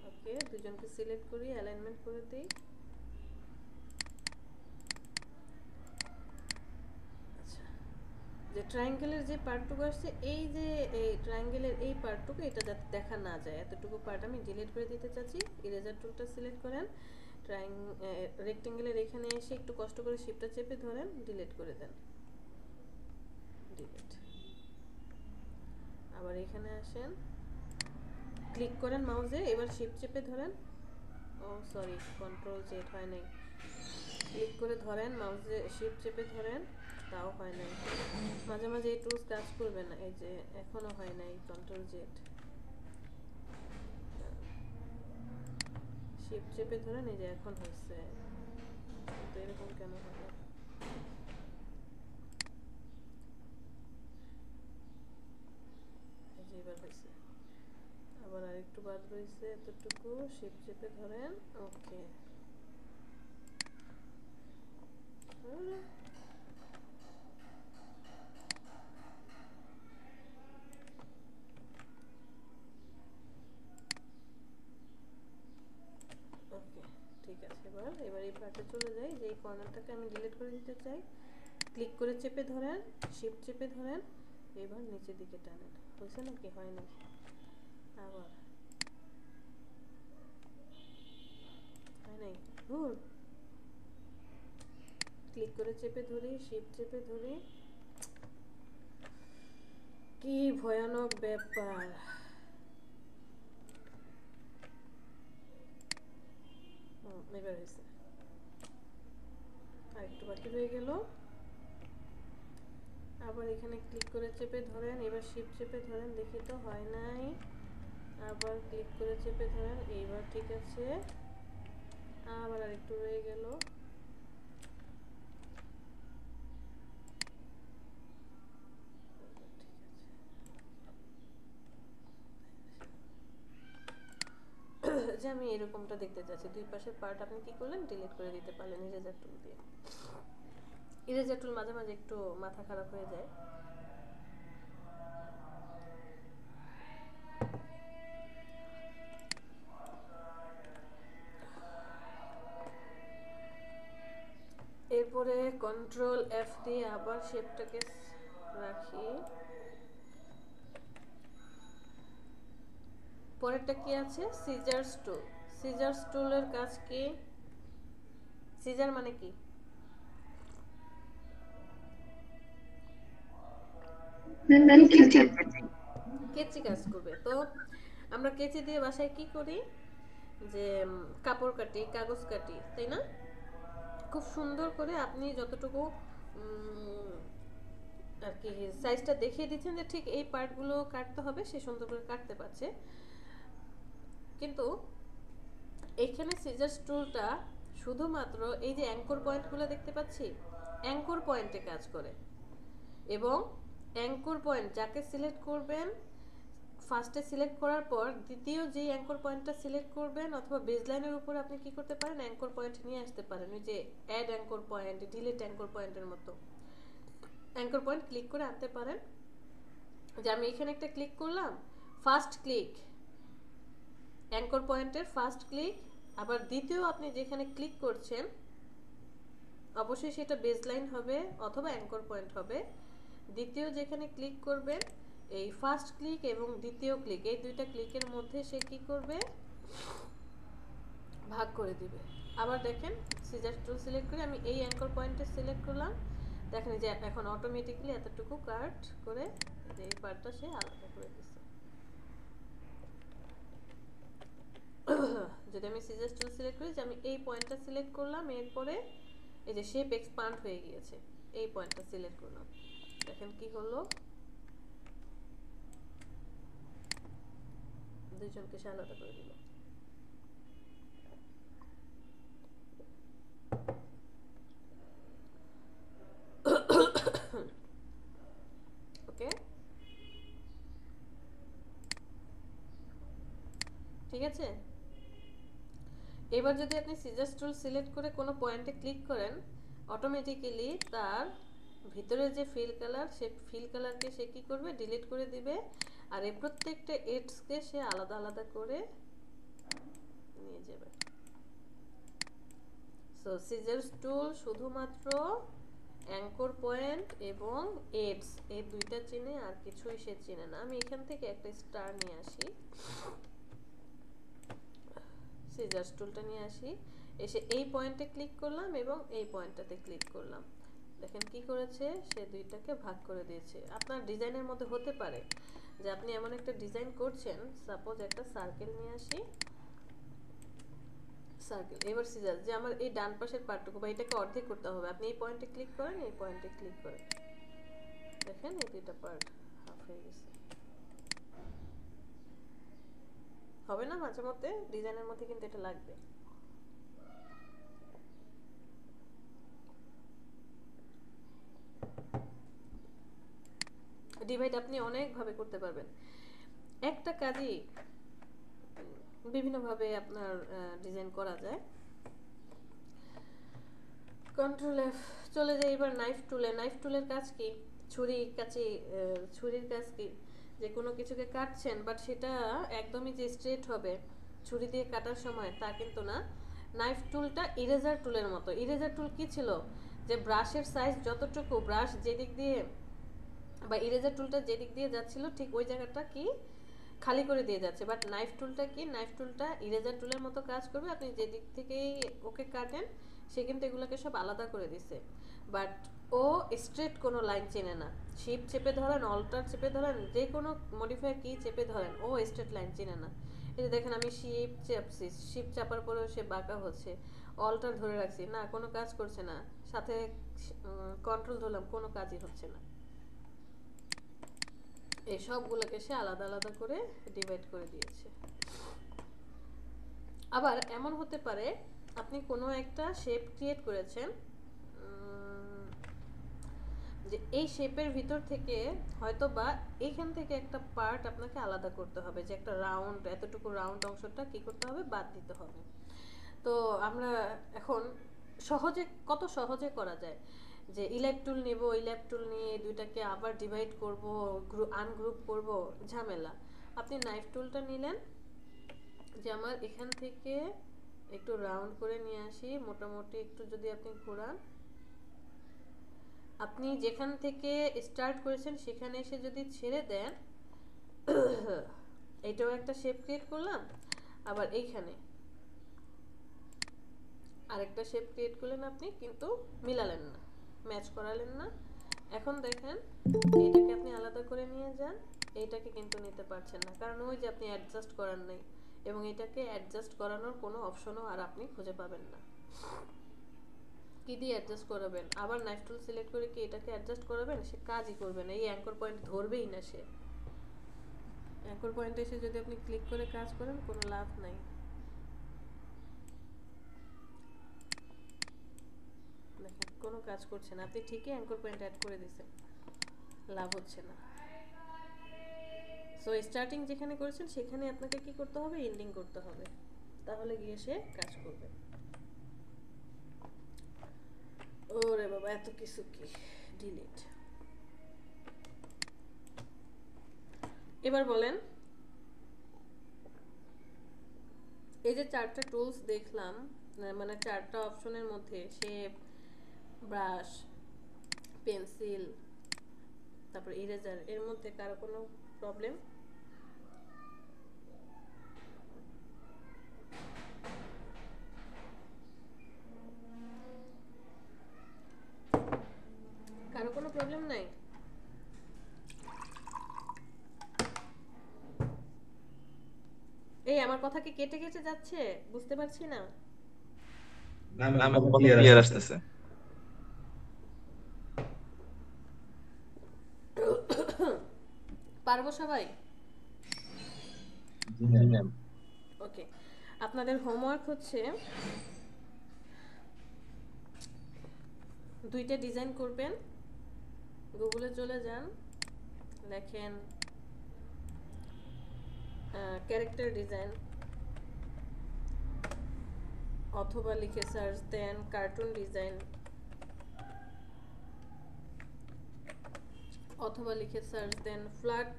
ওকে, দুজনকে সিলেক্ট করি, অ্যালাইনমেন্ট করে দিই। আচ্ছা, যে ট্রায়াঙ্গেলের যে পার্টটুকু আসছে, এই যে এই ট্রায়াঙ্গেলের এই পার্টটুকু এটা যাতে দেখা না যায়, এতটুকু পার্ট আমি ডিলিট করে দিতে চাচ্ছি। ইরেজার টুলটা সিলেক্ট করেন, রেক্টেঙ্গেলের এখানে এসে একটু কষ্ট করে শিপটা চেপে ধরেন, ডিলিট করে দেন। ডিলিট। আবার এখানে আসেন, ক্লিক করেন মাউসে, এবার শিফট চেপে ধরেন। ও সরি, কন্ট্রোল জেড হয় নাই। ক্লিক করে ধরেন, মাউসে শিফট চেপে ধরেন, তাও হয় নাই। মাঝে মাঝে এই টুলস কাজ করবে না, এই যে এখনো হয় নাই। কন্ট্রোল জেড, শিফট চেপে ধরেন, এই যে এখন হচ্ছে। তো এরকম কেন হয়? এই যে এবার হয়েছে। আবার আরেকটু বাদ রয়েছে, এতটুকু শিফট চেপে ধরেন। ওকে, ওকে ঠিক আছে। এবার এই পার্টে চলে যাই, যে এই কর্নারটাকে আমি ডিলিট করে দিতে চাই। ক্লিক করে চেপে ধরেন, শিফট চেপে ধরেন, এবার নিচের দিকে টানেন। হয়েছে নাকি? হয় না? আবার হয় নাই। ভুল। ক্লিক করে চেপে ধরি, শিফট চেপে ধরি। কি ভয়ানক ব্যাপার! এবার হয়েছে। আর একটু বাকি রয়ে গেল। আবার এখানে ক্লিক করে চেপে ধরেন, এবার শিফট চেপে ধরেন, দেখি তো হয় নাই, আবার ক্লিক করে চেপে ধরেন, এইবার ঠিক আছে, আবার আরেকটু রয়ে গেল, যে আমি এরকমটা দেখতে চাচ্ছি। দুই পাশের পার্ট আপনি কি করলেন, ডিলিট করে দিতে পারলেন ইরেজার টুল দিয়ে। ইরেজার টুল মাঝে মাঝে একটু মাথা খারাপ হয়ে যায়। এরপরে কন্ট্রোল এফ দিয়ে আবার শেপটাকে রাখি। পরেরটা কি আছে, সিজার্স টুল। সিজার্স টুলের কাজ কি? সিজার মানে কি? কেচি কাজ করবে। তো আমরা কেচি দিয়ে বাসায় কি করি, যে কাপড় কাটি, কাগজ কাটি, তাই না? খুব সুন্দর করে আপনি যতটুকু আর কি সাইজটা দেখিয়ে দিচ্ছেন যে ঠিক এই পার্টগুলো কাটতে হবে, সে সুন্দর করে কাটতে পারছে। কিন্তু এইখানে সিজার্স টুলটা শুধুমাত্র এই যে অ্যাঙ্কর পয়েন্টগুলো দেখতে পাচ্ছি, অ্যাঙ্কর পয়েন্টে কাজ করে। এবং অ্যাঙ্কর পয়েন্ট যাকে সিলেক্ট করবেন, ফার্স্টে সিলেক্ট করার পর দ্বিতীয় যে অ্যাঙ্কর পয়েন্টটা সিলেক্ট করবেন, অথবা বেজলাইনের উপর আপনি কি করতে পারেন, অ্যাঙ্কর পয়েন্ট নিয়ে আসতে পারেন। ওই যে add anchor point, delete anchor পয়েন্টের মতো অ্যাঙ্কর পয়েন্ট ক্লিক করে আনতে পারেন। যে আমি এখানে একটা ক্লিক করলাম, ফার্স্ট ক্লিক অ্যাঙ্কর পয়েন্টের ফার্স্ট ক্লিক, আবার দ্বিতীয় আপনি যেখানে ক্লিক করছেন অবশ্যই সেটা বেজলাইন হবে অথবা অ্যাঙ্কর পয়েন্ট হবে। দ্বিতীয় যেখানে ক্লিক করবেন, এই ফার্স্ট ক্লিক এবং দ্বিতীয় ক্লিক, এই দুইটা ক্লিকের মধ্যে সে কি করবে, ভাগ করে দিবে। আবার দেখেন সিজার টুল সিলেক্ট করে আমি এই অ্যাঙ্কর পয়েন্টে সিলেক্ট করলাম, দেখেন যে এখন অটোমেটিক্যালি এতটুকু কাট করে এই পার্টটা সে আলাদা করে দিচ্ছে। যদি আমি সিজার টুল সিলেক্ট করি, যে আমি এই পয়েন্টটা সিলেক্ট করলাম, এরপরে এই যে শেপ এক্সপান্ড হয়ে গিয়েছে, এই পয়েন্টটা সিলেক্ট করলাম, দেখেন কি হলো, দুইজনকে সে আলাদা করে দিল। ওকে, ঠিক আছে। এবার যদি আপনি সিজার টুল সিলেক্ট করে কোনো পয়েন্টে ক্লিক করেন, অটোমেটিক্যালি তার ভিতরে যে ফিল কালার, সে ফিল কালারকে সে কি করবে, ডিলিট করে দিবে। আর এই প্রত্যেকটা এডসকে সে আলাদা আলাদা করে নিয়ে যাবে। সো সিজার টুল শুধুমাত্র অ্যাঙ্কর পয়েন্ট এবং এডস, এই দুইটা চিনে, আর কিছুই সে চিনে না। আমি এখান থেকে একটা স্টার নিয়ে আসি, সিজার টুলটা নিয়ে আসি, এসে এই পয়েন্টে ক্লিক করলাম এবং এই পয়েন্টটাতে ক্লিক করলাম, দেখেন কি করেছে, সে দুইটাকে ভাগ করে দিয়েছে। আপনার ডিজাইনের মধ্যে হতে পারে যে আপনি এমন একটা ডিজাইন করছেন, সাপোজ একটা সার্কেল নিয়ে আসি, সার্কেল, এবার সিজার, যে আমার এই ডান পাশের পার্টটুকু বা এটাকে অর্ধেক করতে হবে, আপনি এই পয়েন্টে ক্লিক করেন, এই পয়েন্টে ক্লিক করেন, দেখেন এই দুইটা পার্ট হাফ হয়ে গেছে। হবে না, মাঝে মধ্যে ডিজাইনের মধ্যে কিন্তু এটা লাগবে। ডিভাইড আপনি অনেকভাবে করতে পারবেন, একটা কাজই বিভিন্নভাবে আপনার ডিজাইন করা যায়। কন্ট্রোল এফ চলে যায়। এবার নাইফ টুলে, নাইফ টুলের কাজ কি, ছুরি কাঁচি, ছুরির কাজ কি, যে কোনো কিছুকে কাটছেন বাট সেটা একদমই যে স্ট্রেট হবে ছুরি দিয়ে কাটার সময়, তা কিন্তু না। নাইফ টুলটা ইরেজার টুলের মতো। ইরেজার টুল কি ছিল, যে ব্রাশের সাইজ যতটুকু, ব্রাশ যেদিক দিয়ে বা ইরেজার টুলটা যেদিক দিয়ে যাচ্ছিল ঠিক ওই জায়গাটা কি খালি করে দিয়ে যাচ্ছে। বাট নাইফ টুলটা কি, নাইফ টুলটা ইরেজার টুলের মতো কাজ করবে। আপনি যেদিক থেকেই ওকে কাটেন, সে কিন্তু এগুলোকে সব আলাদা করে দিছে। বাট ও স্ট্রেট কোনো লাইন চেনে না। শিপ চেপে ধরেন, অল্টার চেপে ধরেন, যে কোনো মডিফায়ার কি চেপে ধরেন, ও স্ট্রেট লাইন চেনে না। এই যে দেখেন আমি শিপ চাপছি, শিপ চাপার পরেও সে বাঁকা হচ্ছে। অল্টার ধরে রাখছি, না কোনো কাজ করছে না। সাথে কন্ট্রোল ধরলাম, কোনো কাজই হচ্ছে না। এই সবগুলোকে সে আলাদা আলাদা করে ডিভাইড করে দিয়েছে। আবার এমন হতে পারে আপনি কোনো একটা শেপ ক্রিয়েট করেছেন, যে এই শেপের ভিতর থেকে হয়তো বা এইখান থেকে একটা পার্ট আপনাকে আলাদা করতে হবে, যে একটা রাউন্ড, এতটুকু রাউন্ড অংশটা কি করতে হবে, বাদ দিতে হবে। তো আমরা এখন কত সহজে করা যায়, যে ইলেপ টুল নেব, ইলেপ টুল নিয়ে দুইটাকে আবার ডিভাইড করব, আনগ্রুপ করব, ঝামেলা। আপনি নাইফ টুলটা নিলেন, যে আমার এখান থেকে একটু রাউন্ড করে নিয়ে আসি, মোটামুটি একটু যদি আপনি ঘোরান, আপনি যেখান থেকে স্টার্ট করেছেন সেখানে এসে যদি ছেড়ে দেন, এটাও একটা শেপ ক্রিয়েট করলাম। আবার এইখানে আরেকটা শেপ ক্রিয়েট করলেন, আপনি কিন্তু মিলালেন না, ম্যাচ করালেন না। এখন দেখেন এইটাকে আপনি আলাদা করে নিয়ে যান, এইটাকে কিন্তু নিতে পারছেন না, কারণ ওই যে আপনি অ্যাডজাস্ট করার নেই, এবং এটাকে অ্যাডজাস্ট করানোর কোনো অপশনও আর আপনি খুঁজে পাবেন না। কি দিয়ে অ্যাডজাস্ট করাবেন? আবার নাইফ টুল সিলেক্ট করে কি এটাকে অ্যাডজাস্ট করাবেন? সে কাজই করবে না, এই অ্যাঙ্কর পয়েন্ট ধরবেই না সে। অ্যাঙ্কর পয়েন্টে এসে যদি আপনি ক্লিক করে কাজ করেন, কোনো লাভ নাই। দেখেন কোনো কাজ করছে না, আপনি ঠিকই অ্যাঙ্কর পয়েন্ট অ্যাড করে দিয়েছেন, লাভ হচ্ছে না। সো স্টার্টিং যেখানে করেছেন সেখানে আপনাকে কি করতে হবে, এন্ডিং করতে হবে, তাহলে গিয়ে সে কাজ করবে। ওরে বাবা, এত কিছু কি, ডিলিট। এবার বলেন, এই যে চারটা টুলস দেখলাম, মানে চারটা অপশনের মধ্যে শেপ, ব্রাশ, পেন্সিল, তারপর ইরেজার, এর মধ্যে কারো কোনো প্রবলেম? কারো কোনো প্রবলেম নাই? এই আমার কথা কি কেটে কেটে যাচ্ছে? বুঝতে পারছি না। না ম্যাম, ক্লিয়ার আসতেছে। পারবো সবাই? জি ম্যাম। ওকে, আপনাদের হোমওয়ার্ক হচ্ছে দুইটা ডিজাইন করবেন। গুগলে চলে যান, লেখেন ক্যারেক্টার ডিজাইন, অথবা লিখে সার্চ দেন কার্টুন ডিজাইন, অথবা লিখে সার্চ দেন ফ্ল্যাট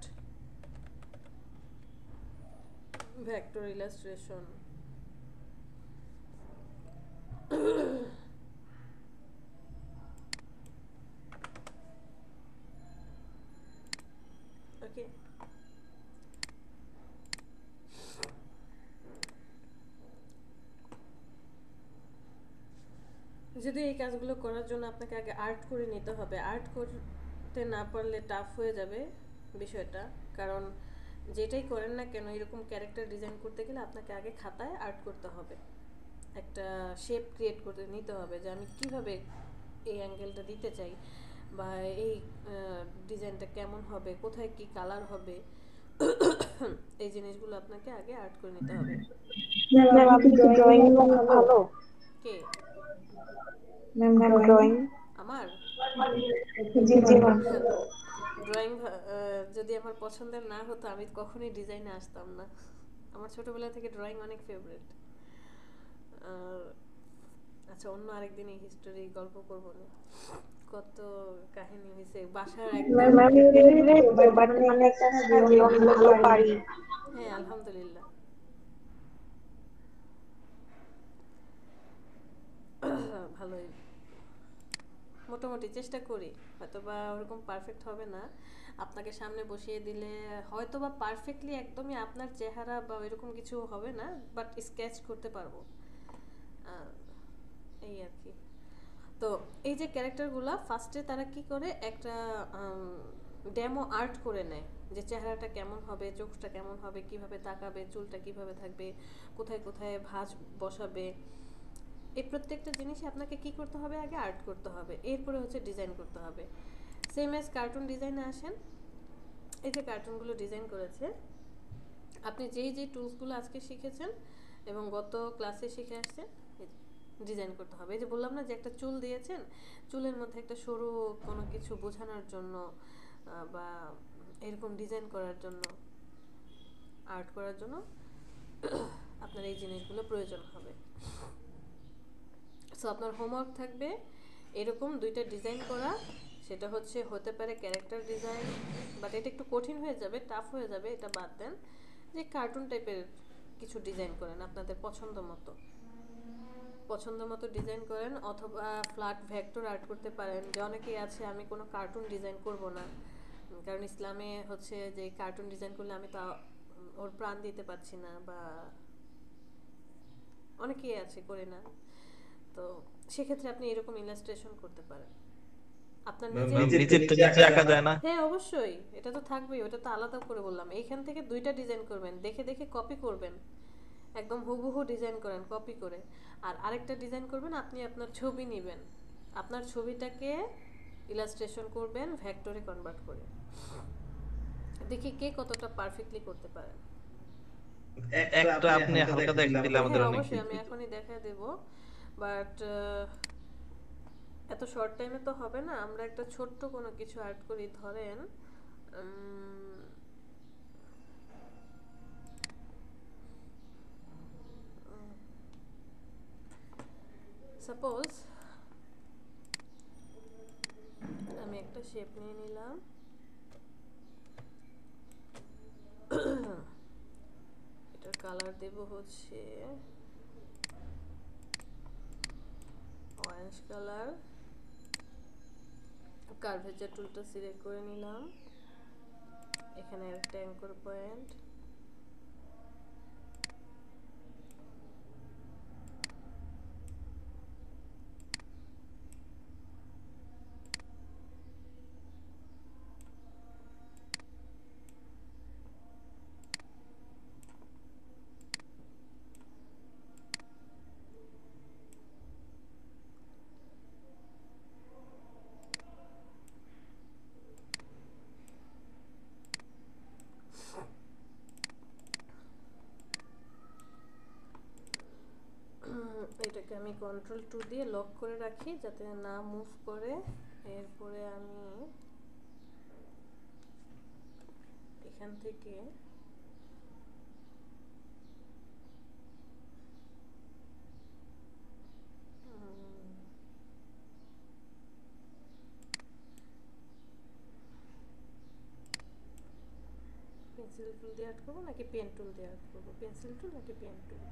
ভেক্টর ইলাস্ট্রেশন। ওকে, যদি এই কাজগুলো করার জন্য আপনাকে আগে আর্ট করে নিতে হবে, আর্ট করতে না পারলে টাফ হয়ে যাবে বিষয়টা, কারণ যেটাই করেন না কেন এরকম ক্যারেক্টার ডিজাইন করতে গেলে আপনাকে আগে খাতায় আর্ট করতে হবে, একটা শেপ ক্রিয়েট করতে নিতে হবে, যে আমি কিভাবে এই অ্যাঙ্গেলটা দিতে চাই, বা এই ডিজাইনটা কেমন হবে, কোথায় কি কালার হবে, এই জিনিসগুলো আপনাকে আগে আর্ট করে নিতে হবে। ম্যাম, আপনি কি ড্রয়িং ভালো? কে? Ma'am, drawing? আমার জি জি ম্যাম। ড্রয়িং যদি আমার পছন্দের না হতো আমি কখনোই ডিজাইনে আসতাম না। আমার ছোটবেলা থেকে ড্রয়িং অনেক ফেভারিট। আচ্ছা, অন্য আরেকদিন এই হিস্টোরি গল্প করব না, কত কাহিনী হয়েছে বাসার একদম। ম্যাম, বাট মানে একটা ড্রয়িং ভালো পারি। হ্যাঁ, আলহামদুলিল্লাহ। ভালোই, মোটামুটি চেষ্টা করি, হয়তো বা ওরকম পারফেক্ট হবে না, আপনাকে সামনে বসিয়ে দিলে হয়তো বা পারফেক্টলি একদমই আপনার চেহারা বা এরকম কিছু হবে না, বাট স্কেচ করতে পারবো, এই আর কি। তো এই যে ক্যারেক্টারগুলো ফার্স্টে তারা কি করে, একটা ডেমো আর্ট করে নেয়, যে চেহারাটা কেমন হবে, চোখটা কেমন হবে, কিভাবে তাকাবে, চুলটা কিভাবে থাকবে, কোথায় কোথায় ভাঁজ বসাবে, এই প্রত্যেকটা জিনিসই আপনাকে কি করতে হবে, আগে আর্ট করতে হবে, এরপরে হচ্ছে ডিজাইন করতে হবে। সেম এজ কার্টুন ডিজাইনে আসেন, এই যে কার্টুনগুলো ডিজাইন করেছে, আপনি যেই যেই টুলসগুলো আজকে শিখেছেন এবং গত ক্লাসে শিখে আসছেন ডিজাইন করতে হবে। এই যে বললাম না যে একটা চুল দিয়েছেন, চুলের মধ্যে একটা সরু কোনো কিছু বোঝানোর জন্য বা এরকম ডিজাইন করার জন্য, আর্ট করার জন্য আপনার এই জিনিসগুলো প্রয়োজন হবে। সো আপনার হোমওয়ার্ক থাকবে এরকম দুইটা ডিজাইন করা। সেটা হতে পারে ক্যারেক্টার ডিজাইন, বাট এটা একটু কঠিন হয়ে যাবে, টাফ হয়ে যাবে, এটা বাদ দেন। যে কার্টুন টাইপের কিছু ডিজাইন করেন আপনাদের পছন্দ মতো ডিজাইন করেন, অথবা ফ্ল্যাট ভেক্টর আর্ট করতে পারেন। যে অনেকেই আছে আমি কোনো কার্টুন ডিজাইন করব না, কারণ ইসলামে যে কার্টুন ডিজাইন করলে আমি তা ওর প্রাণ দিতে পারছি না, বা অনেকেই আছে করে না। তো সেক্ষেত্রে আপনি এরকম ইলাস্ট্রেশন করতে পারেন আপনার নিজেরটা নিজে আঁকা যায় না? হ্যাঁ অবশ্যই, এটা তো থাকবেই, ওটা তো আলাদা করে বললাম। এইখান থেকে দুইটা ডিজাইন করবেন, দেখে দেখে কপি করবেন, একদম হুবহু ডিজাইন করেন কপি করে। আর আরেকটা ডিজাইন করবেন, আপনি আপনার ছবি নেবেন, আপনার ছবিটাকে ইলাস্ট্রেশন করবেন ভেক্টরে কনভার্ট করে, দেখি কে কতটা পারফেক্টলি করতে পারেন। একটা আপনি হালকা দেখিয়ে দিলে আমাদের হ্যাঁ অনেক অবশ্যই আমি এখনই দেখায় দেব, বাট এত শর্ট টাইমে তো হবে না। আমরা একটা ছোট্ট কোনো কিছু আর্ট করি, ধরেন সাপোজ আমি একটা শেপ নিয়ে নিলাম, এটার কালার দেব অরেঞ্জ কালার। কার্ভেচার টুলটা সিলেক্ট করে নিলাম, এখানে একটা অ্যাঙ্কর পয়েন্ট, এটাকে আমি Ctrl+2 দিয়ে লক করে রাখি যাতে না মুভ করে। এরপরে আমি এখান থেকে পেন্সিল টুল দিয়ে আর্ট করবো নাকি পেন টুল দিয়ে আর্ট করবো, পেন্সিল টুল নাকি পেন টুল?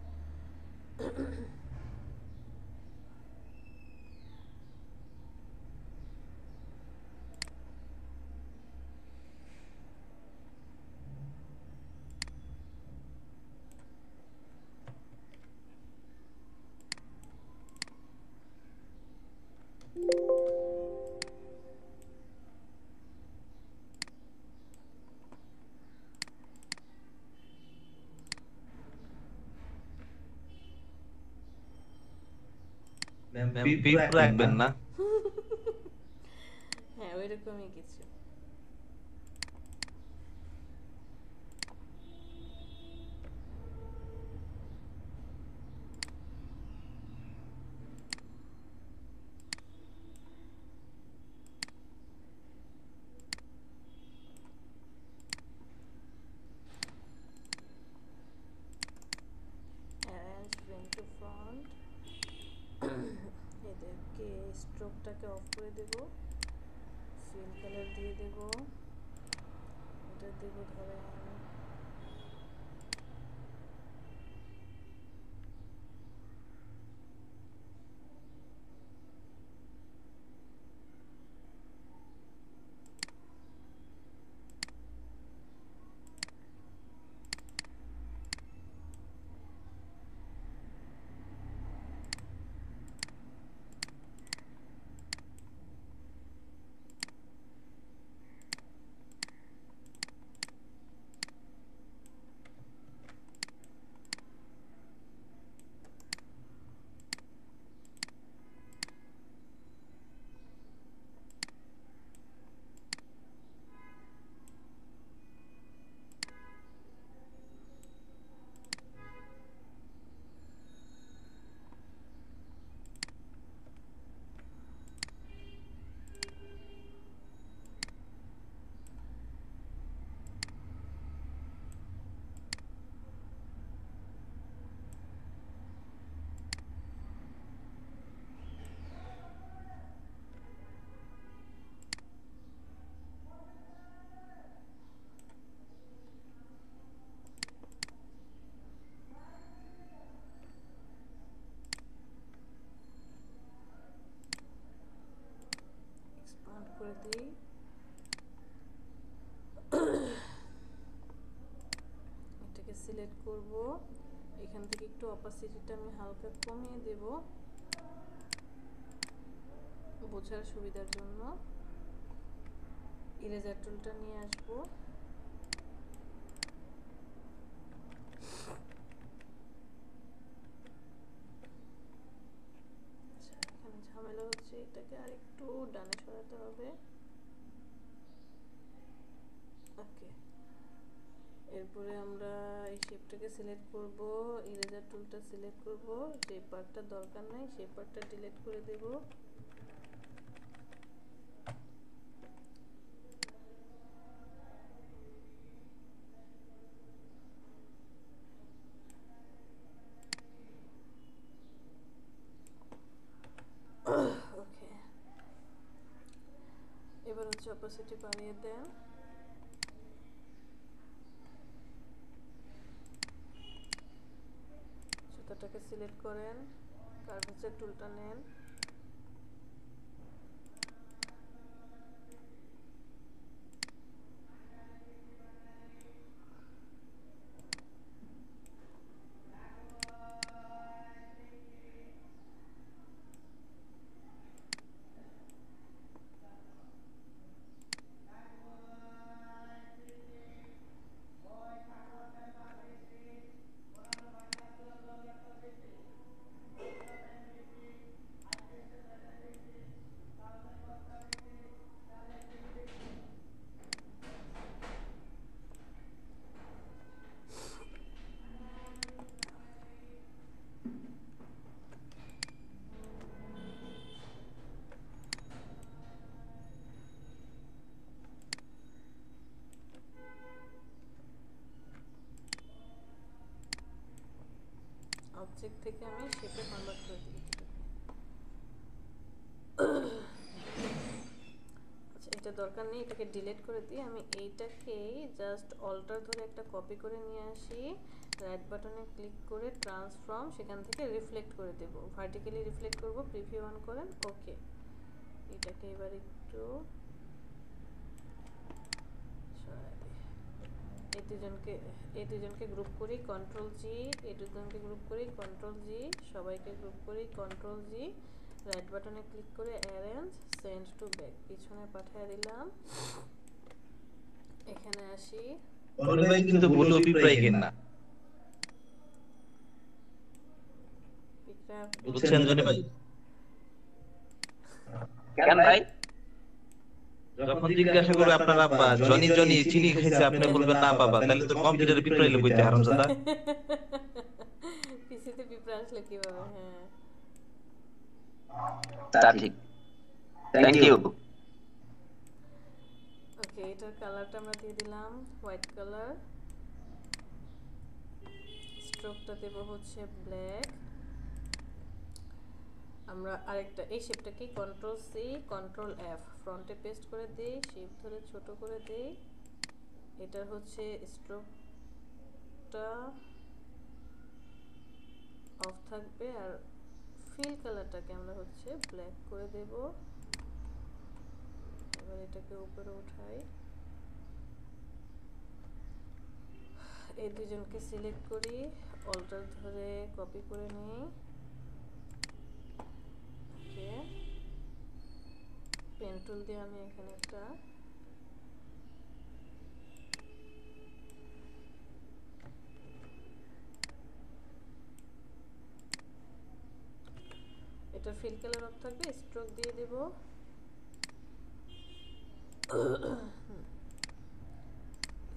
পিপ রাখবেন না? হ্যাঁ ওইরকমই কিছু। অ্যারেঞ্জ ব্রিং টু ফ্রন্ট, এদেরকে স্ট্রোকটাকে অফ করে দেব, ফিল কালার দিয়ে দেব, এটা দেব ধরেন করব, এখান থেকে একটু অপাসিটিটা আমি হালকা কমিয়ে দেব বোঝার সুবিধার জন্য। ইরেজার টুলটা নিয়ে আসবো, এখানে ঝামেলা হচ্ছে, এটাকে আরেকটু ডানে সরাতে হবে। ওকে, এরপরে আমরা এই শেপটাকে সিলেক্ট করব, ইরেজার টুলটা সিলেক্ট করব, যে পার্টটা দরকার নাই সেই পার্টটা ডিলিট করে দেব। ওকে, এবার হচ্ছে অপাসিটি বাড়িয়ে দেন। সুতাটাকে সিলেক্ট করেন, কার্ভেচার টুলটা নেন, অবজেক্ট থেকে আমি শেপে কনভার্ট করে দিই। আচ্ছা, এটা দরকার নেই, এটাকে ডিলিট করে দিই। আমি এইটাকেই জাস্ট অল্টার ধরে একটা কপি করে নিয়ে আসি, রাইট বাটনে ক্লিক করে ট্রান্সফর্ম, সেখান থেকে রিফ্লেক্ট করে দেব, ভার্টিক্যালি রিফ্লেক্ট করব, প্রিভিউ অন করেন। ওকে, এটাকে এবার একটু সরাই দিই। এই দুজনকে গ্রুপ করি, কন্ট্রোল জি, এই দুজনকে গ্রুপ করি, কন্ট্রোল জি, সবাইকে গ্রুপ করি, কন্ট্রোল জি, রাইট বাটনে ক্লিক করে অ্যারেঞ্জ, সেন্ড টু ব্যাক, পিছনে পাঠিয়ে দিলাম। এখানে আসি, অনেক ভাই কিন্তু ভুল অভিপ্রায় কেন না বুঝছেন জনি ভাই? কেন ভাই? যখন জিজ্ঞাসা করবে আপনার আব্বা জনি জনি চিনি খাইছে, আপনি বলবেন না বাবা, তাহলে তো কম্পিউটারে পিঁপড়াইলে বইতে হারামজাদা। পিসিতে পিঁপড়া আসলে কিভাবে? হ্যাঁ, তা ঠিক। Thank you. ওকে, এটার কালারটা আমরা দিয়ে দিলাম হোয়াইট কালার, স্ট্রোকটা দেব হচ্ছে ব্ল্যাক। আমরা আরেকটা এই শেপটাকে কন্ট্রোল সি কন্ট্রোল এফ ফ্রন্টে পেস্ট করে দেই, শেপ ধরে ছোট করে দেই। এটা হচ্ছে স্ট্রোকটা অফ থাকবে, আর ফিল কালারটাকে আমরা হচ্ছে ব্ল্যাক করে দেব। এবার এটাকে উপরে উঠাই, এই দুজনকে সিলেক্ট করি, অল্টার ধরে কপি করে নিই। ওকে, পেন টুল দিয়ে আমি এখানে একটা এটার ফিল কালার অফ থাকবে, স্ট্রোক দিয়ে দেব।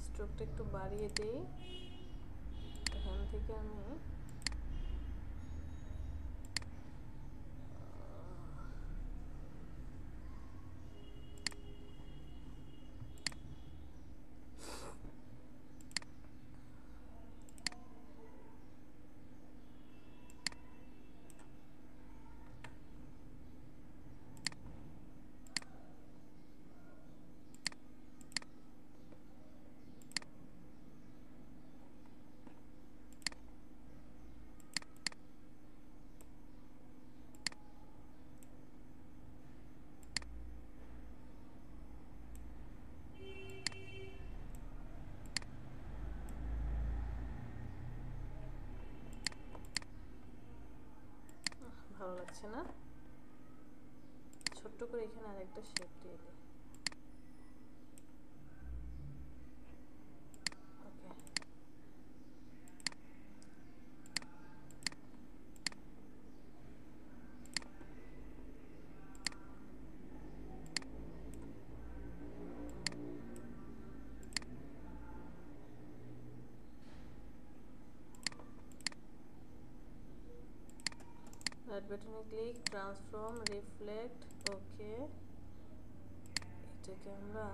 স্ট্রোকটা একটু বাড়িয়ে দেই, এখান থেকে আমি লাগছে না, ছোট্ট করে এখানে আরেকটা শেপ দিয়ে দিই। ওকে, রাইট বাটনে ক্লিক, ট্রান্সফর্ম, রিফ্লেক্ট। ওকে, এটাকে আমরা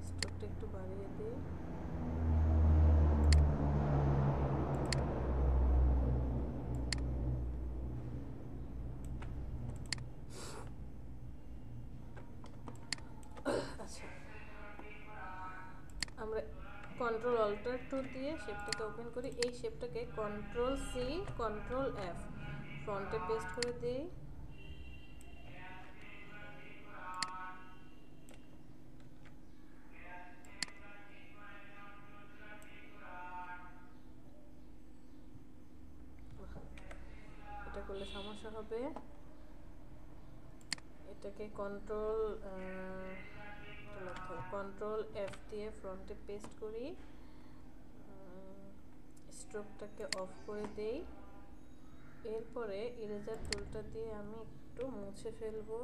স্ট্রোকটা একটু বাড়িয়ে দিই। আচ্ছা, আমরা কন্ট্রোল অল্টার 2 দিয়ে শেপটাকে ওপেন করি। এই শেপটাকে কন্ট্রোল সি, কন্ট্রোল এফ ফ্রন্টে পেস্ট করে দিই। এটা করলে সমস্যা হবে। এটাকে কন্ট্রোল এফ দিয়ে ফ্রন্টে পেস্ট করি, স্ট্রোকটাকে অফ করে দেই। এরপরে ইরেজার টুলটা দিয়ে আমি একটু মুছে ফেলবো,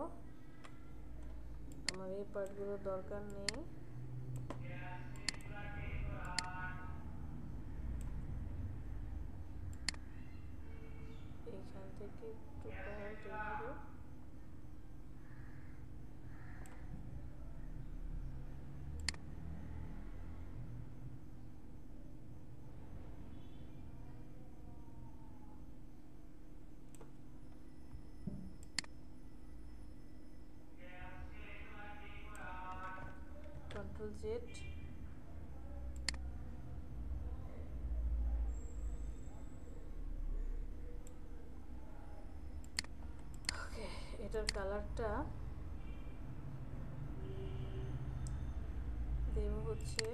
আমার এই পার্টগুলো দরকার নেই। এইখান থেকে একটু পার্ট এভাবে কন্ট্রোল জেড। ওকে, এটার কালারটা দেব হচ্ছে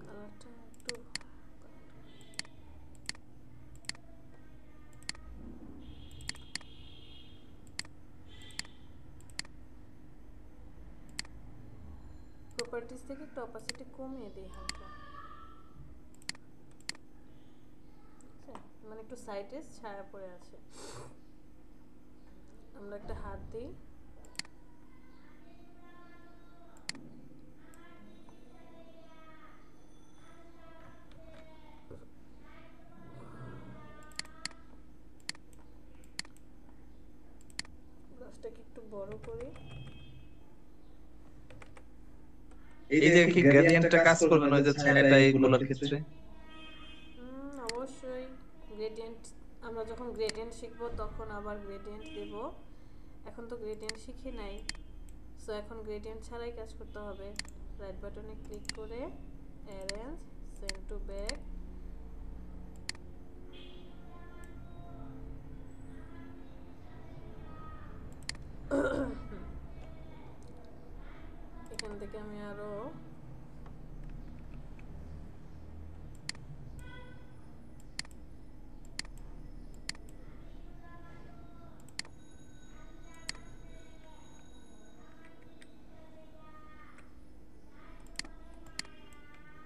কালারটা একটু প্রপার্টিজ থেকে একটু অপাসিটি কমিয়ে দিই হালকা, মানে একটু সাইডে ছায়া পড়ে আছে। আমরা একটা হাত দিই, ব্রাশটাকে একটু বড় করি। এই যে কি গ্রেডিয়েন্টটা কাজ করবে না, ওই যে ছায়াটা এইগুলোর ক্ষেত্রে? অবশ্যই গ্রেডিয়েন্ট, আমরা যখন গ্রেডিয়েন্ট শিখবো তখন আবার গ্রেডিয়েন্ট দেব। এখন তো গ্রেডিয়েন্ট শিখি নাই, সো এখন গ্রেডিয়েন্ট ছাড়াই কাজ করতে হবে। রাইট বাটনে ক্লিক করে অ্যারেঞ্জ, সেন্ড টু ব্যাক, এখান থেকে আমি আরো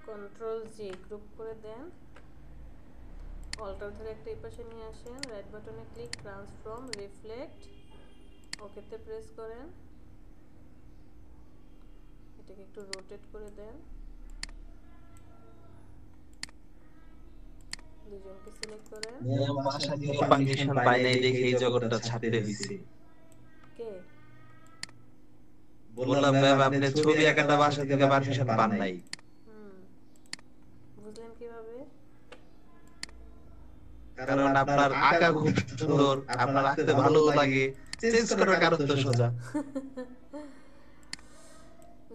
কন্ট্রোল জি গ্রুপ করে দেন, অল্টার ধরে একটা এই পাশে নিয়ে আসেন, রাইট বাটনে ক্লিক, ট্রান্সফর্ম, রিফ্লেক্ট, ওকেতে প্রেস করেন, এটাকে একটু রোটেট করে দেন, দুজনকে সিলেক্ট করেন। বাসা দিয়ে পারমিশন পাই নাই দেখে এই জগৎটা ছাড়তে হইছে। কে বললাম ম্যাম আপনি ছবি আঁকাটা বাসা থেকে পারমিশন পান নাই। বুঝলেন কিভাবে? কারণ আপনার আঁকা খুব সুন্দর, আপনার আঁকতে ভালো লাগে, চেঞ্জ করার কারণ তো সোজা।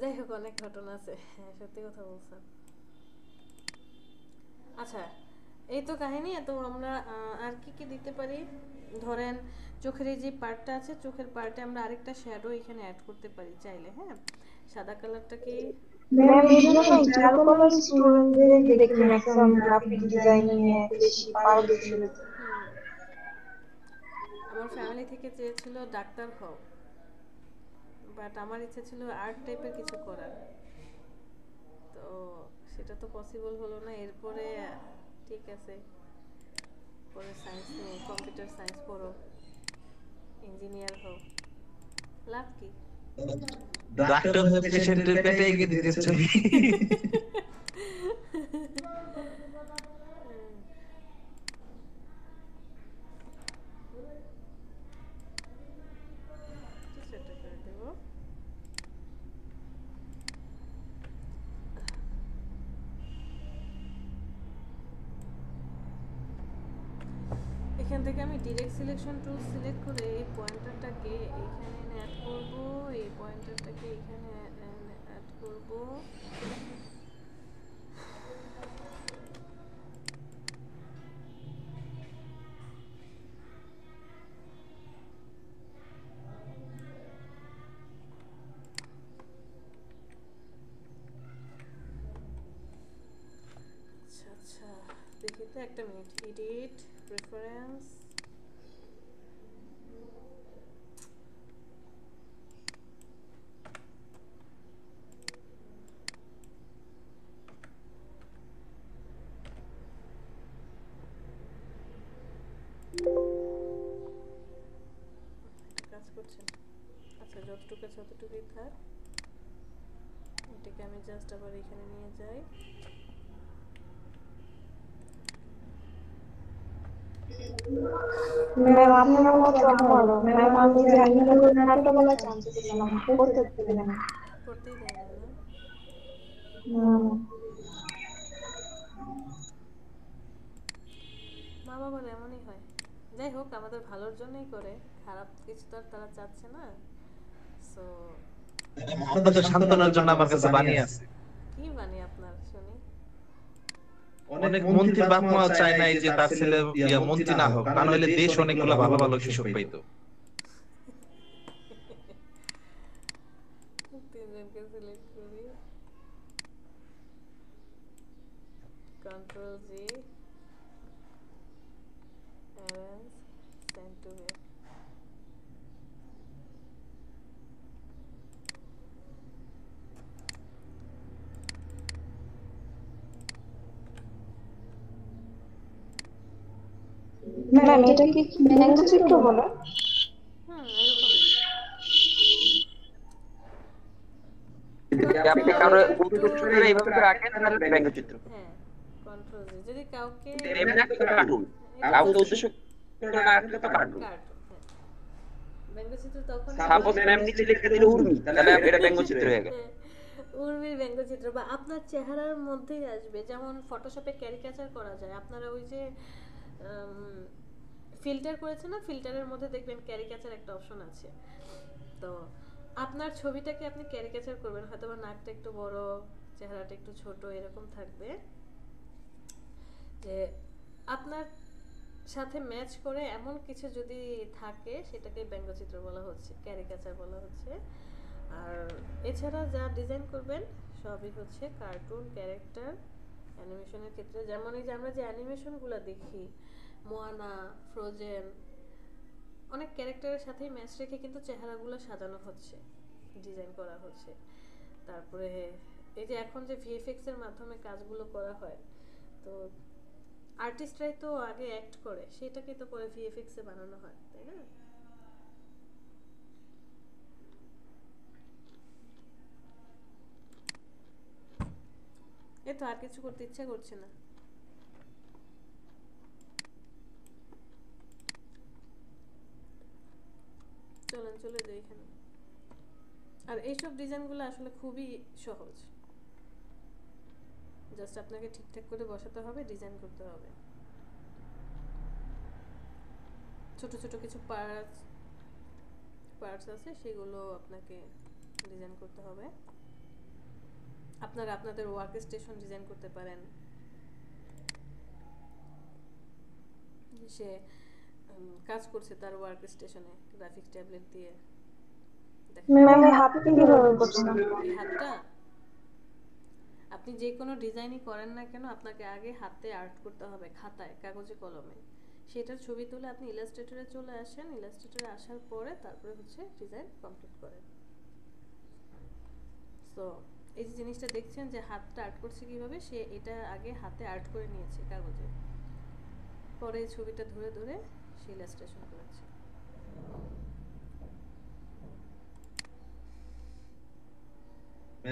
যাই হোক, অনেক ঘটনা আছে, হ্যাঁ সত্যি কথা বলছেন। আচ্ছা, এই তো কাহিনী। তো আমরা আর কি কি দিতে পারি? ধরেন চোখের এই যে পার্টটা আছে, চোখের পার্টে আমরা আরেকটা শ্যাডো এখানে অ্যাড করতে পারি চাইলে। হ্যাঁ, সাদা কালারটা কি? ম্যাম এই জন্য চারকোনার স্টুডেন্টদের দেখি ম্যাক্সিমাম গ্রাফিক ডিজাইনিং এ বেশি পারদর্শী হতে। হুম, আমার ফ্যামিলি থেকে চেয়েছিল ডাক্তার হও, বাট আমার ইচ্ছা ছিল আর্ট টাইপের কিছু করার। তো সেটা তো পসিবল হলো না। এরপরে ঠিক আছে, পরে সায়েন্স নিয়ে কম্পিউটার সায়েন্স পড়ো, ইঞ্জিনিয়ার হও, লাভ কি? ডাক্তার হয়ে পেশেন্টের পেটে এগিয়ে দিতে চলি। কিছু একটা করে দেবো। এখান থেকে আমি ডিরেক্ট সিলেকশন টুল সিলেক্ট করে এই পয়েন্টারটাকে এইখানে এনে অ্যাড করব, এই পয়েন্টারটাকে এখানে অ্যাড করব। আচ্ছা আচ্ছা, দেখি তো একটা মিনিট। এডিট, প্রেফারেন্স, কাজ করছে না। আচ্ছা, যতটুকু আছে ততটুকুই থাক। এটাকে আমি জাস্ট আবার এখানে নিয়ে যাই। ম্যাম আপনার মতো আমারও, ম্যাম আমি যে আইনগুলো নাটক বলা চান্স দিলাম করতে দিলেন না। করতেই দেয় না না? হুম। মা বাবার এমনই হয়। যাই হোক, আমাদের ভালোর জন্যই করে, খারাপ কিছু তো আর তারা চাচ্ছে না। সো আপনাদের সান্ত্বনার জন্য আমার কাছে বানিয়ে আছে। কি বানি আপনার শুনি? অনেক মন্ত্রীর বাপ মা চায় না এই যে তার ছেলে মন্ত্রী না হোক, কারণ হইলে দেশ অনেকগুলো ভালো ভালো কৃষক পাইতো। তিনজনকে সিলেক্ট করি, control G, arrange, send to me. Ma'am এটা কি ব্যঙ্গচিত্র বলে? এরকমই। আপনি কারো কম্পিউটার স্টোরে এইভাবে করে আঁকেন তাহলে ব্যঙ্গচিত্র। হ্যাঁ, কন্ট্রোল জি। যদি কাউকে এমনি আঁকলে তো কার্টুন, কাউকে উদ্দেশ্য করে না আঁকলে তো কার্টুন। কার্টুন, হ্যাঁ, ব্যঙ্গচিত্র তখন সাপোজ ম্যাম নিচে লিখে দিল উর্মি, তাহলে এটা ব্যঙ্গচিত্র হয়ে গেল। উর্মির ব্যঙ্গচিত্র বা আপনার চেহারার মধ্যেই আসবে। যেমন ফটোশপে ক্যারিকেচার করা যায়, আপনারা ওই যে ফিল্টার করেছে না, ফিল্টারের মধ্যে দেখবেন ক্যারিকেচার একটা অপশন আছে। তো আপনার ছবিটাকে আপনি ক্যারিকেচার করবেন, হয়তো বা নাকটা একটু বড়, চেহারাটা একটু ছোট, এরকম থাকবে যে আপনার সাথে ম্যাচ করে এমন কিছু যদি থাকে, সেটাকে ব্যঙ্গচিত্র বলা হচ্ছে, ক্যারিকেচার বলা হচ্ছে। আর এছাড়া যা ডিজাইন করবেন সবই হচ্ছে কার্টুন ক্যারেক্টার। অ্যানিমেশনের ক্ষেত্রে যেমন এই যে আমরা যে অ্যানিমেশনগুলো দেখি, মোয়ানা, ফ্রোজেন, অনেক ক্যারেক্টারের সাথেই ম্যাচ রেখে কিন্তু চেহারাগুলো সাজানো হচ্ছে, ডিজাইন করা হচ্ছে। তারপরে এই যে এখন যে ভিএফএক্স এর মাধ্যমে কাজগুলো করা হয়, তো আর্টিস্টরাই তো আগে অ্যাক্ট করে, সেটাকে তো পরে ভিএফএক্স এ বানানো হয়, তাই না? এই তো, আর কিছু করতে ইচ্ছা করছে না। চলেন চলে যাই এখানে। আর এইসব ডিজাইনগুলো আসলে খুবই সহজ, জাস্ট আপনাকে ঠিকঠাক করে বসাতে হবে, ডিজাইন করতে হবে। ছোট ছোট কিছু পার্টস আছে, সেগুলো আপনাকে ডিজাইন করতে হবে। আপনারা আপনাদের ওয়ার্ক স্টেশন ডিজাইন করতে পারেন। সে কাজ করছে তার ওয়ার্ক স্টেশনে গ্রাফিক্স ট্যাবলেট দিয়ে। দেখেন ম্যাম এই হাতটা কিভাবে করছেন? এই হাতটা আপনি যে কোনো ডিজাইনই করেন না কেন আপনাকে আগে হাতে আর্ট করতে হবে, খাতায় কাগজে কলমে। সেটার ছবি তুলে আপনি ইলাস্ট্রেটরে চলে আসেন, ইলাস্ট্রেটরে আসার পরে তারপরে হচ্ছে ডিজাইন কমপ্লিট করেন। সো এই যে জিনিসটা দেখছেন যে হাতটা আর্ট করছে কিভাবে, সে এটা আগে হাতে আর্ট করে নিয়েছে কাগজে, পরে এই ছবিটা ধরে ধরে সে ইলাস্ট্রেশন করেছে।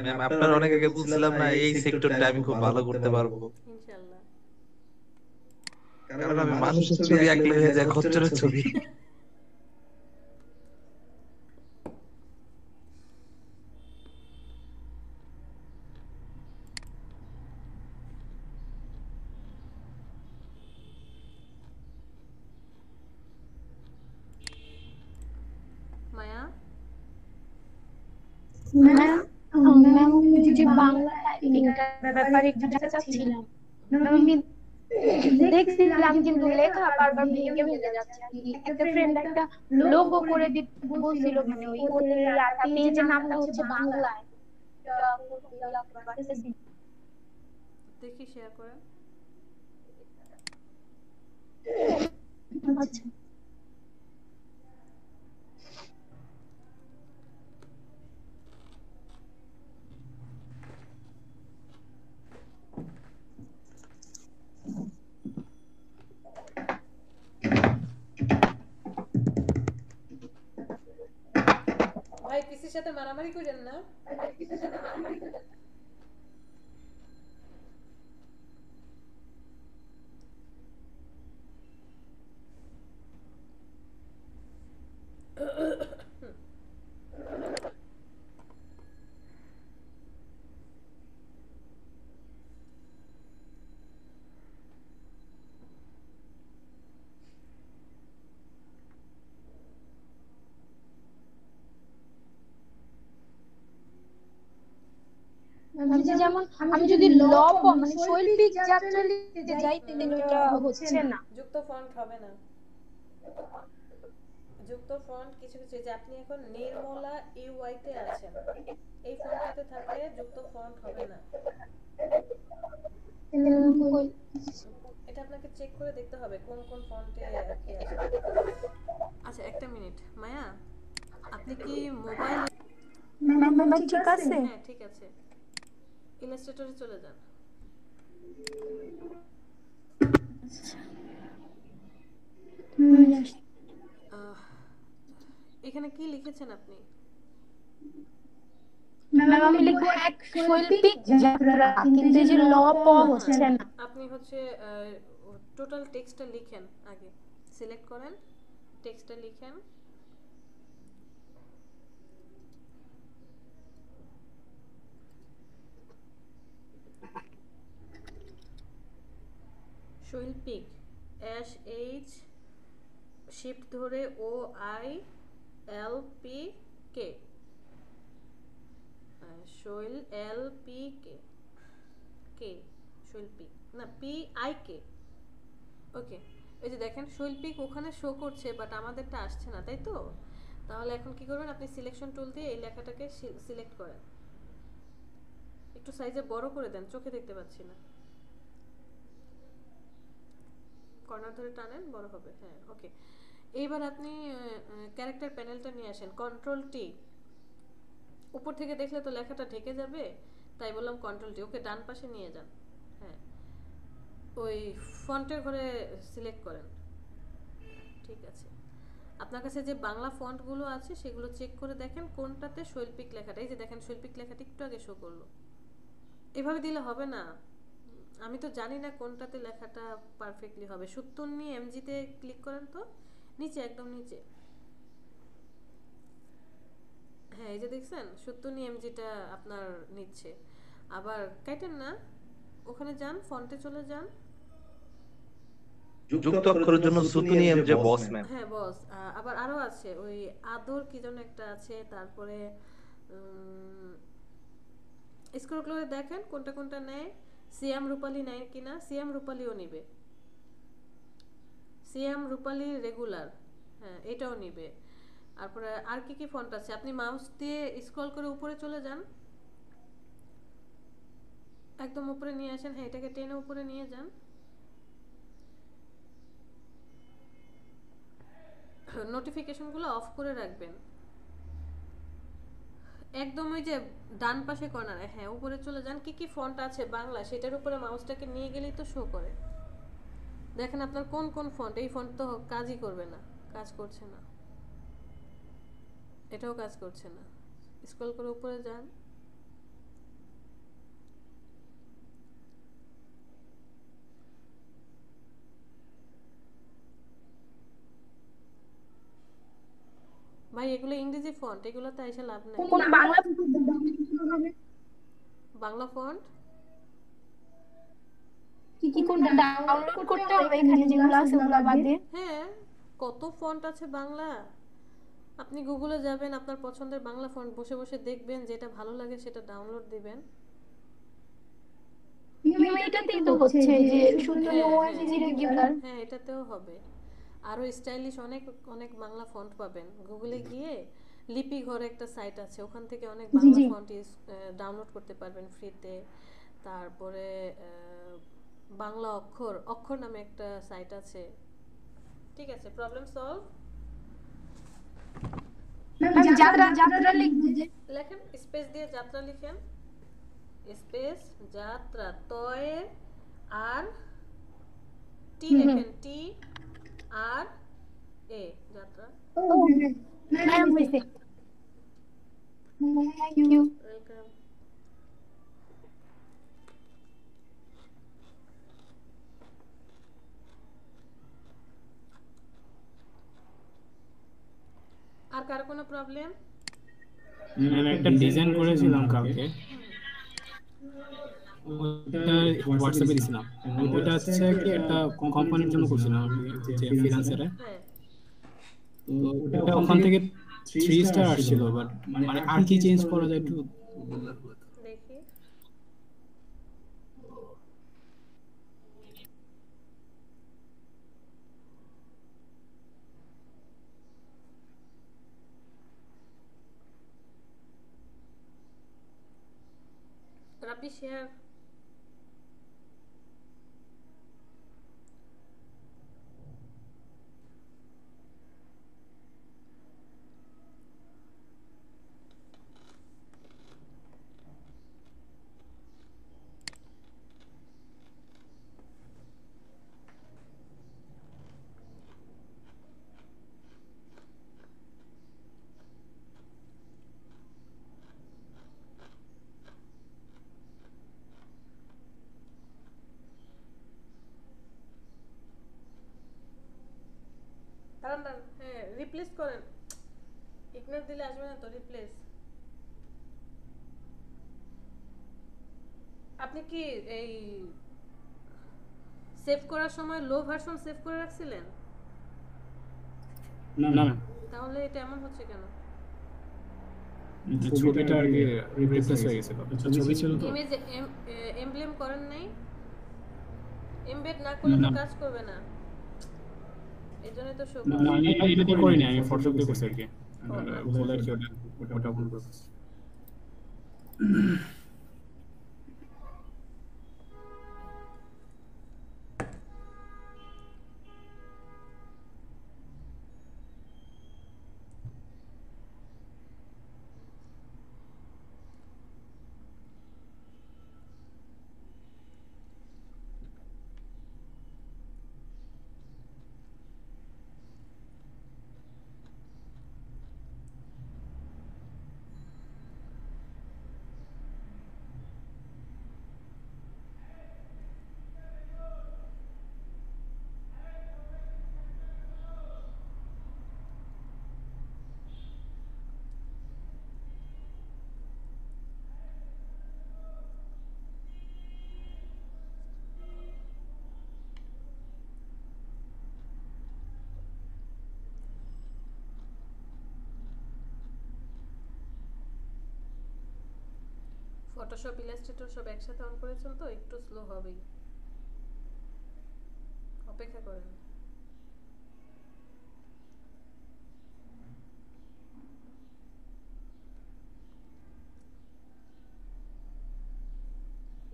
ম্যাম আপনার অনেক আগে বলছিলাম না এই সেক্টরটা আমি খুব ভালো করতে পারবো, ইনশাআল্লাহ। কারণ আমি মানুষের ছবি আঁকলে হয়ে যায় খচ্চরের ছবি। মায়া ম্যাম ম্যাম আমি যে বাংলা টাইপিংটার ব্যাপারে একটু জানতে চাচ্ছিলাম। ম্যাম আমি দেখছিলাম কিন্তু লেখা বারবার ভেঙে ভেঙে যাচ্ছে আর কি। একটা ফ্রেন্ড একটা লোগো করে দিতে বলছিল, মানে ওই ওদের পেজের নামটা হচ্ছে বাংলায়। দেখি শেয়ার করেন। আচ্ছা ভাই পিসির সাথে মারামারি করেন না। যেমন আমি যদি ল মানে শৈল্পিক যাত্রা লিখতে যাই তাহলে ওটা হচ্ছে না। যুক্ত ফন্ট হবে না, যুক্ত ফন্ট কিছু কিছু, যে আপনি এখন নির্মলা ইউআই তে আছেন, এই ফন্টটাতে থাকলে যুক্ত ফন্ট হবে না। এটা আপনাকে চেক করে দেখতে হবে কোন কোন ফন্টে কি আছে। আচ্ছা একটা মিনিট মায়া, আপনি কি মোবাইল? ম্যাম ঠিক আছে। হ্যাঁ ঠিক আছে, ইলাস্ট্রেটরে চলে যান। এখানে কি লিখেছেন আপনি? ম্যাম আমি লিখবো এক শৈল্পিক যাত্রা, কিন্তু এই যে ল প হচ্ছে না। আপনি হচ্ছে টোটাল টেক্সটটা লিখেন, আগে সিলেক্ট করেন, টেক্সটটা লিখেন, শৈল্পিক SH শিফট ধরে OILPK, শৈল LPK কে শৈল্পিক না PIK। ওকে এই যে দেখেন শৈল্পিক ওখানে শো করছে বাট আমাদেরটা আসছে না, তাই তো? তাহলে এখন কি করবেন, আপনি সিলেকশন টুল দিয়ে এই লেখাটাকে সিলেক্ট করেন, একটু সাইজে বড় করে দেন, চোখে দেখতে পাচ্ছি না, কর্নার ধরে টানেন, বড় হবে। হ্যাঁ ওকে, এইবার আপনি ক্যারেক্টার প্যানেলটা নিয়ে আসেন, কন্ট্রোল টি। উপর থেকে দেখলে তো লেখাটা ঢেকে যাবে, তাই বললাম কন্ট্রোল টি। ওকে ডান পাশে নিয়ে যান, হ্যাঁ ওই ফন্টের ঘরে সিলেক্ট করেন। ঠিক আছে, আপনার কাছে যে বাংলা ফন্টগুলো আছে সেগুলো চেক করে দেখেন কোনটাতে শৈল্পিক লেখাটা, এই যে দেখেন শৈল্পিক লেখাটা একটু আগে শো করলো। এভাবে দিলে হবে না, আমি তো জানি না কোনটাতে লেখাটা পারফেক্টলি হবে। সূত্রনি এমজিতে ক্লিক করেন তো, নিচে একদম নিচে, হ্যাঁ এই যে দেখছেন সূত্রনি এমজিটা আপনার নিচ্ছে। আবার কাটেন না, ওখানে যান, ফন্টে চলে যান, যুক্ত অক্ষরের জন্য সুতুনি এমজে বস ম্যাম। হ্যাঁ বস। আবার আরো আছে ওই আদর কি যেন একটা আছে, তারপরে স্ক্রল করে দেখেন কোনটা কোনটা নেয়। সিয়াম রূপালী নেয় কিনা, সিয়াম রূপালীও নিবে, সিয়াম রূপালী রেগুলার, হ্যাঁ এটাও নিবে। তারপরে আর কি কি ফন্ট আছে, আপনি মাউস দিয়ে স্ক্রল করে উপরে চলে যান, একদম উপরে নিয়ে আসেন, হ্যাঁ এটাকে টেনে উপরে নিয়ে যান। নোটিফিকেশনগুলো অফ করে রাখবেন, একদম ওই যে ডান পাশে কর্নারে, হ্যাঁ উপরে চলে যান, কি কি ফন্ট আছে বাংলা সেটার উপরে মাউসটাকে নিয়ে গেলেই তো শো করে। দেখেন আপনার কোন কোন ফন্ট, এই ফন্ট তো কাজই করবে না, কাজ করছে না, এটাও কাজ করছে না। স্ক্রল করে উপরে যান, ভাই এগুলো ইংরেজি ফন্ট, এগুলো তো এসে লাভ নেই। কোন বাংলা বাংলা ফন্ট কি কোনটা ডাউনলোড করতে হবে এখানে যেগুলো আছে ওগুলা বাদে? হ্যাঁ কত ফন্ট আছে বাংলা, আপনি গুগলে যাবেন, আপনার পছন্দের বাংলা ফন্ট বসে বসে দেখবেন, যেটা ভালো লাগে সেটা ডাউনলোড দিবেন। এটাতেই তো হচ্ছে যে শুধু হ্যাঁ, ওএনজি রেগুলার। হ্যাঁ এটাতেও হবে, আরো স্টাইলিশ অনেক অনেক বাংলা ফন্ট পাবেন। গুগলে গিয়ে লিপি ঘরে একটা সাইট আছে, ওখান থেকে অনেক বাংলা ফন্ট ডাউনলোড করতে পারবেন ফ্রিতে। তারপরে বাংলা অক্ষর, অক্ষর নামে একটা সাইট আছে। ঠিক আছে, প্রবলেম সলভ। যাত্রা যাত্রা লিখবে যে লেখেন, স্পেস দিয়ে যাত্রা লিখেন, স্পেস যাত্রা, তয়ে আর টি লেখেন, টি আর এ, যাত্রা। ম্যাম হইছে। Thank you. ওয়েলকাম। আর কার কোনো প্রবলেম? আমি একটা ডিজাইন করেছিলাম কালকে, ওটা হোয়াটসঅ্যাপে দিছিলাম। ওটা হচ্ছে কি একটা কোম্পানির জন্য করছিলাম আমি, যে ফ্রিল্যান্সারে। হ্যাঁ তো ওটা ওখান থেকে 3 স্টার আসছিল, বাট মানে আর কি চেঞ্জ করা যায় একটু বললে ভালো হতো। দেখি, রাব্বি শেয়ার। দাঁড়ান দাঁড়ান, হ্যাঁ রিপ্লেস করেন, ইগনোর দিলে আসবে না তো, রিপ্লেস। আপনি কি এই সেভ করার সময় লো ভার্সন সেভ করে রাখছিলেন? না না, তাহলে এটা এমন হচ্ছে কেন? ছবিটা আর কি রিপ্লেস হয়ে গেছিল, ছবি ছিল তো। ইমেজ এমব্লেম করেন নাই, এমবেড না করলে তো কাজ করবে না, এজন্যই তো শো না আমি এটা দিয়ে করিনি, আমি ফটোশপ দিয়ে করছি আর কি। বলে আর কি ওটা ওপেন করছি। ফটোশপ ইলাস্ট্রেটর সব একসাথে অন করেছেন তো একটু স্লো হবেই, অপেক্ষা করেন।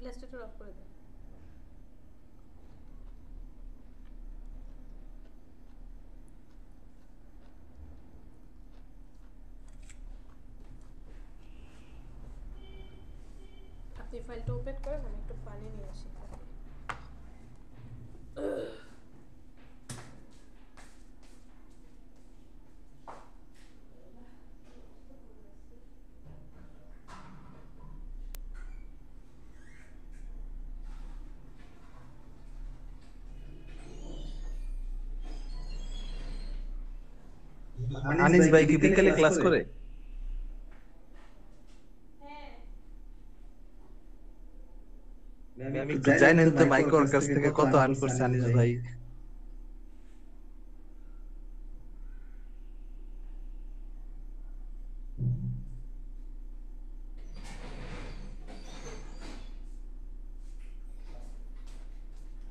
ইলাস্ট্রেটর অফ করে দেন। আপনি ফাইলটা ওপেন করেন, আমি একটু পানি নিয়ে আসি। আনিস ভাই কি বিকেলে ক্লাস করে? আমি একটু জানেন তো মাইকোর কাছ থেকে কত আর্ন করছে আনিস ভাই?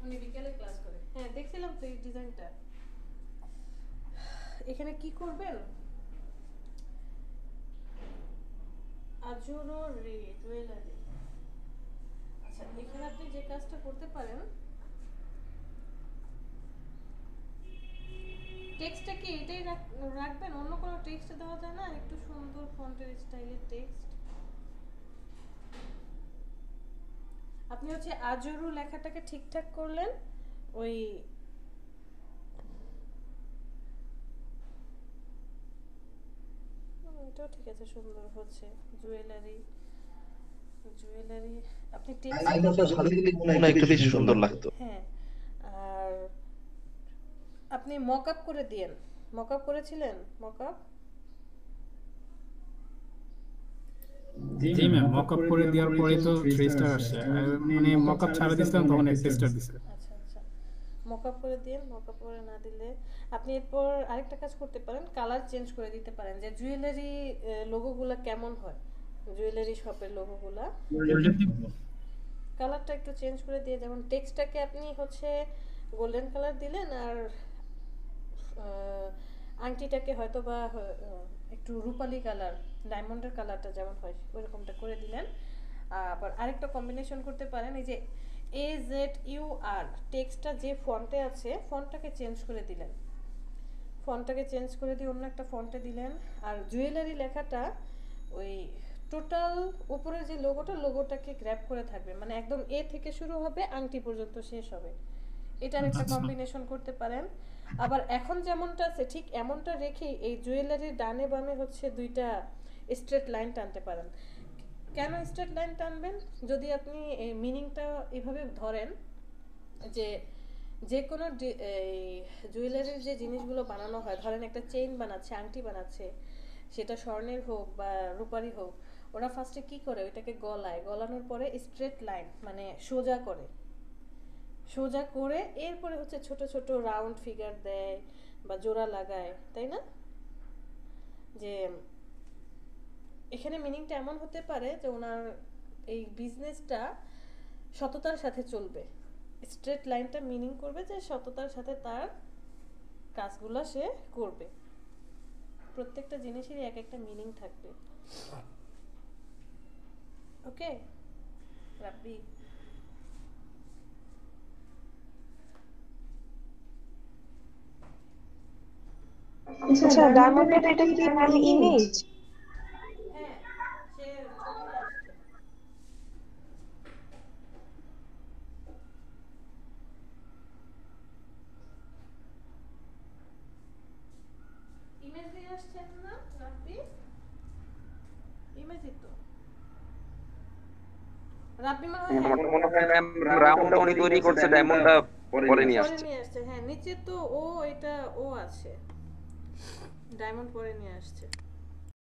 উনি বিকেলে ক্লাস করে। হ্যাঁ দেখছিলাম তো এই ডিজাইনটা। এখানে কি করবেন, আজুরো রে জুয়েলারি। আচ্ছা এখানে আপনি যে কাজটা করতে পারেন, টেক্সটটা কি এটাই রাখবেন, অন্য কোনো টেক্সট দেওয়া যায় না? একটু সুন্দর ফন্টের স্টাইলের টেক্সট। আপনি হচ্ছে আজুরো লেখাটাকে ঠিকঠাক করলেন, ওই এটাও ঠিক আছে, সুন্দর হচ্ছে। জুয়েলারি জুয়েলারি আপনি আইনটা সাথে দিলে মনে হয় একটু বেশি সুন্দর লাগতো। হ্যাঁ, আর আপনি মকআপ করে দিয়েন। মকআপ করেছিলেন? মকআপ জি ম্যাম, মকআপ করে দেওয়ার পরে তো 3 স্টার আসে, মানে মকআপ ছাড়া দিছিলাম তখন 1 স্টার দিছে। আচ্ছা আচ্ছা, মকআপ করে দিন। মকআপ করে না দিলে আপনি এরপর আরেকটা কাজ করতে পারেন, কালার চেঞ্জ করে দিতে পারেন, যে জুয়েলারি লোগোগুলো কেমন হয়, জুয়েলারি শপের লোগোগুলা কালারটা একটু চেঞ্জ করে দিয়ে, যেমন টেক্সটটাকে আপনি হচ্ছে গোল্ডেন কালার দিলেন, আর আংটিটাকে হয়তো বা একটু রূপালি কালার, ডায়মন্ডের কালারটা যেমন হয় ওইরকমটা করে দিলেন। আবার আরেকটা কম্বিনেশন করতে পারেন, এই যে AZUR টেক্সটটা যে ফন্টে আছে ফন্টটাকে চেঞ্জ করে দিলেন, ফন্টটাকে চেঞ্জ করে দিয়ে অন্য একটা ফন্টে দিলেন। আর জুয়েলারি লেখাটা ওই টোটাল উপরের যে লোগোটাকে গ্র্যাব করে থাকবে, মানে একদম এ থেকে শুরু হবে আংটি পর্যন্ত শেষ হবে, এটার একটা কম্বিনেশন করতে পারেন। আবার এখন যেমনটা আছে ঠিক এমনটা রেখে এই জুয়েলারির ডানে বামে হচ্ছে দুইটা স্ট্রেট লাইন টানতে পারেন। কেন স্ট্রেট লাইন টানবেন? যদি আপনি এই মিনিংটা এভাবে ধরেন যে যে কোনো জুয়েলারির যে জিনিসগুলো বানানো হয়, ধরেন একটা চেইন বানাচ্ছে, আংটি বানাচ্ছে, সেটা স্বর্ণের হোক বা রূপারি হোক, ওরা ফার্স্টে কি করে ওইটাকে গলানোর পরে স্ট্রেট লাইন মানে সোজা করে এরপরে হচ্ছে ছোট ছোট রাউন্ড ফিগার দেয় বা জোড়া লাগায়, তাই না? যে এখানে মিনিংটা এমন হতে পারে যে ওনার এই বিজনেসটা সততার সাথে চলবে, স্ট্রেট লাইনটা মিনিং করবে যে সততার সাথে তার কাজগুলো সে করবে। প্রত্যেকটা জিনিসেরই এক একটা মিনিং থাকবে। ওকে রাব্বি, আচ্ছা ডায়মন্ডের এটা কি মানে ইমেজ? হ্যাঁ সে ছবি আসছে। ইমেজ দিয়ে আসছেন না রাব্বি? ইমেজই তো রাব্বি মনে হয় আমার মনে হয় ম্যাম রাউন্ডটা উনি তৈরি করছে, ডায়মন্ডটা পরে নিয়ে আসছে। নিয়ে আসছে। হ্যাঁ নিচে তো ও, এটা ও আছে, ডায়মন্ড পরে নিয়ে আসছে।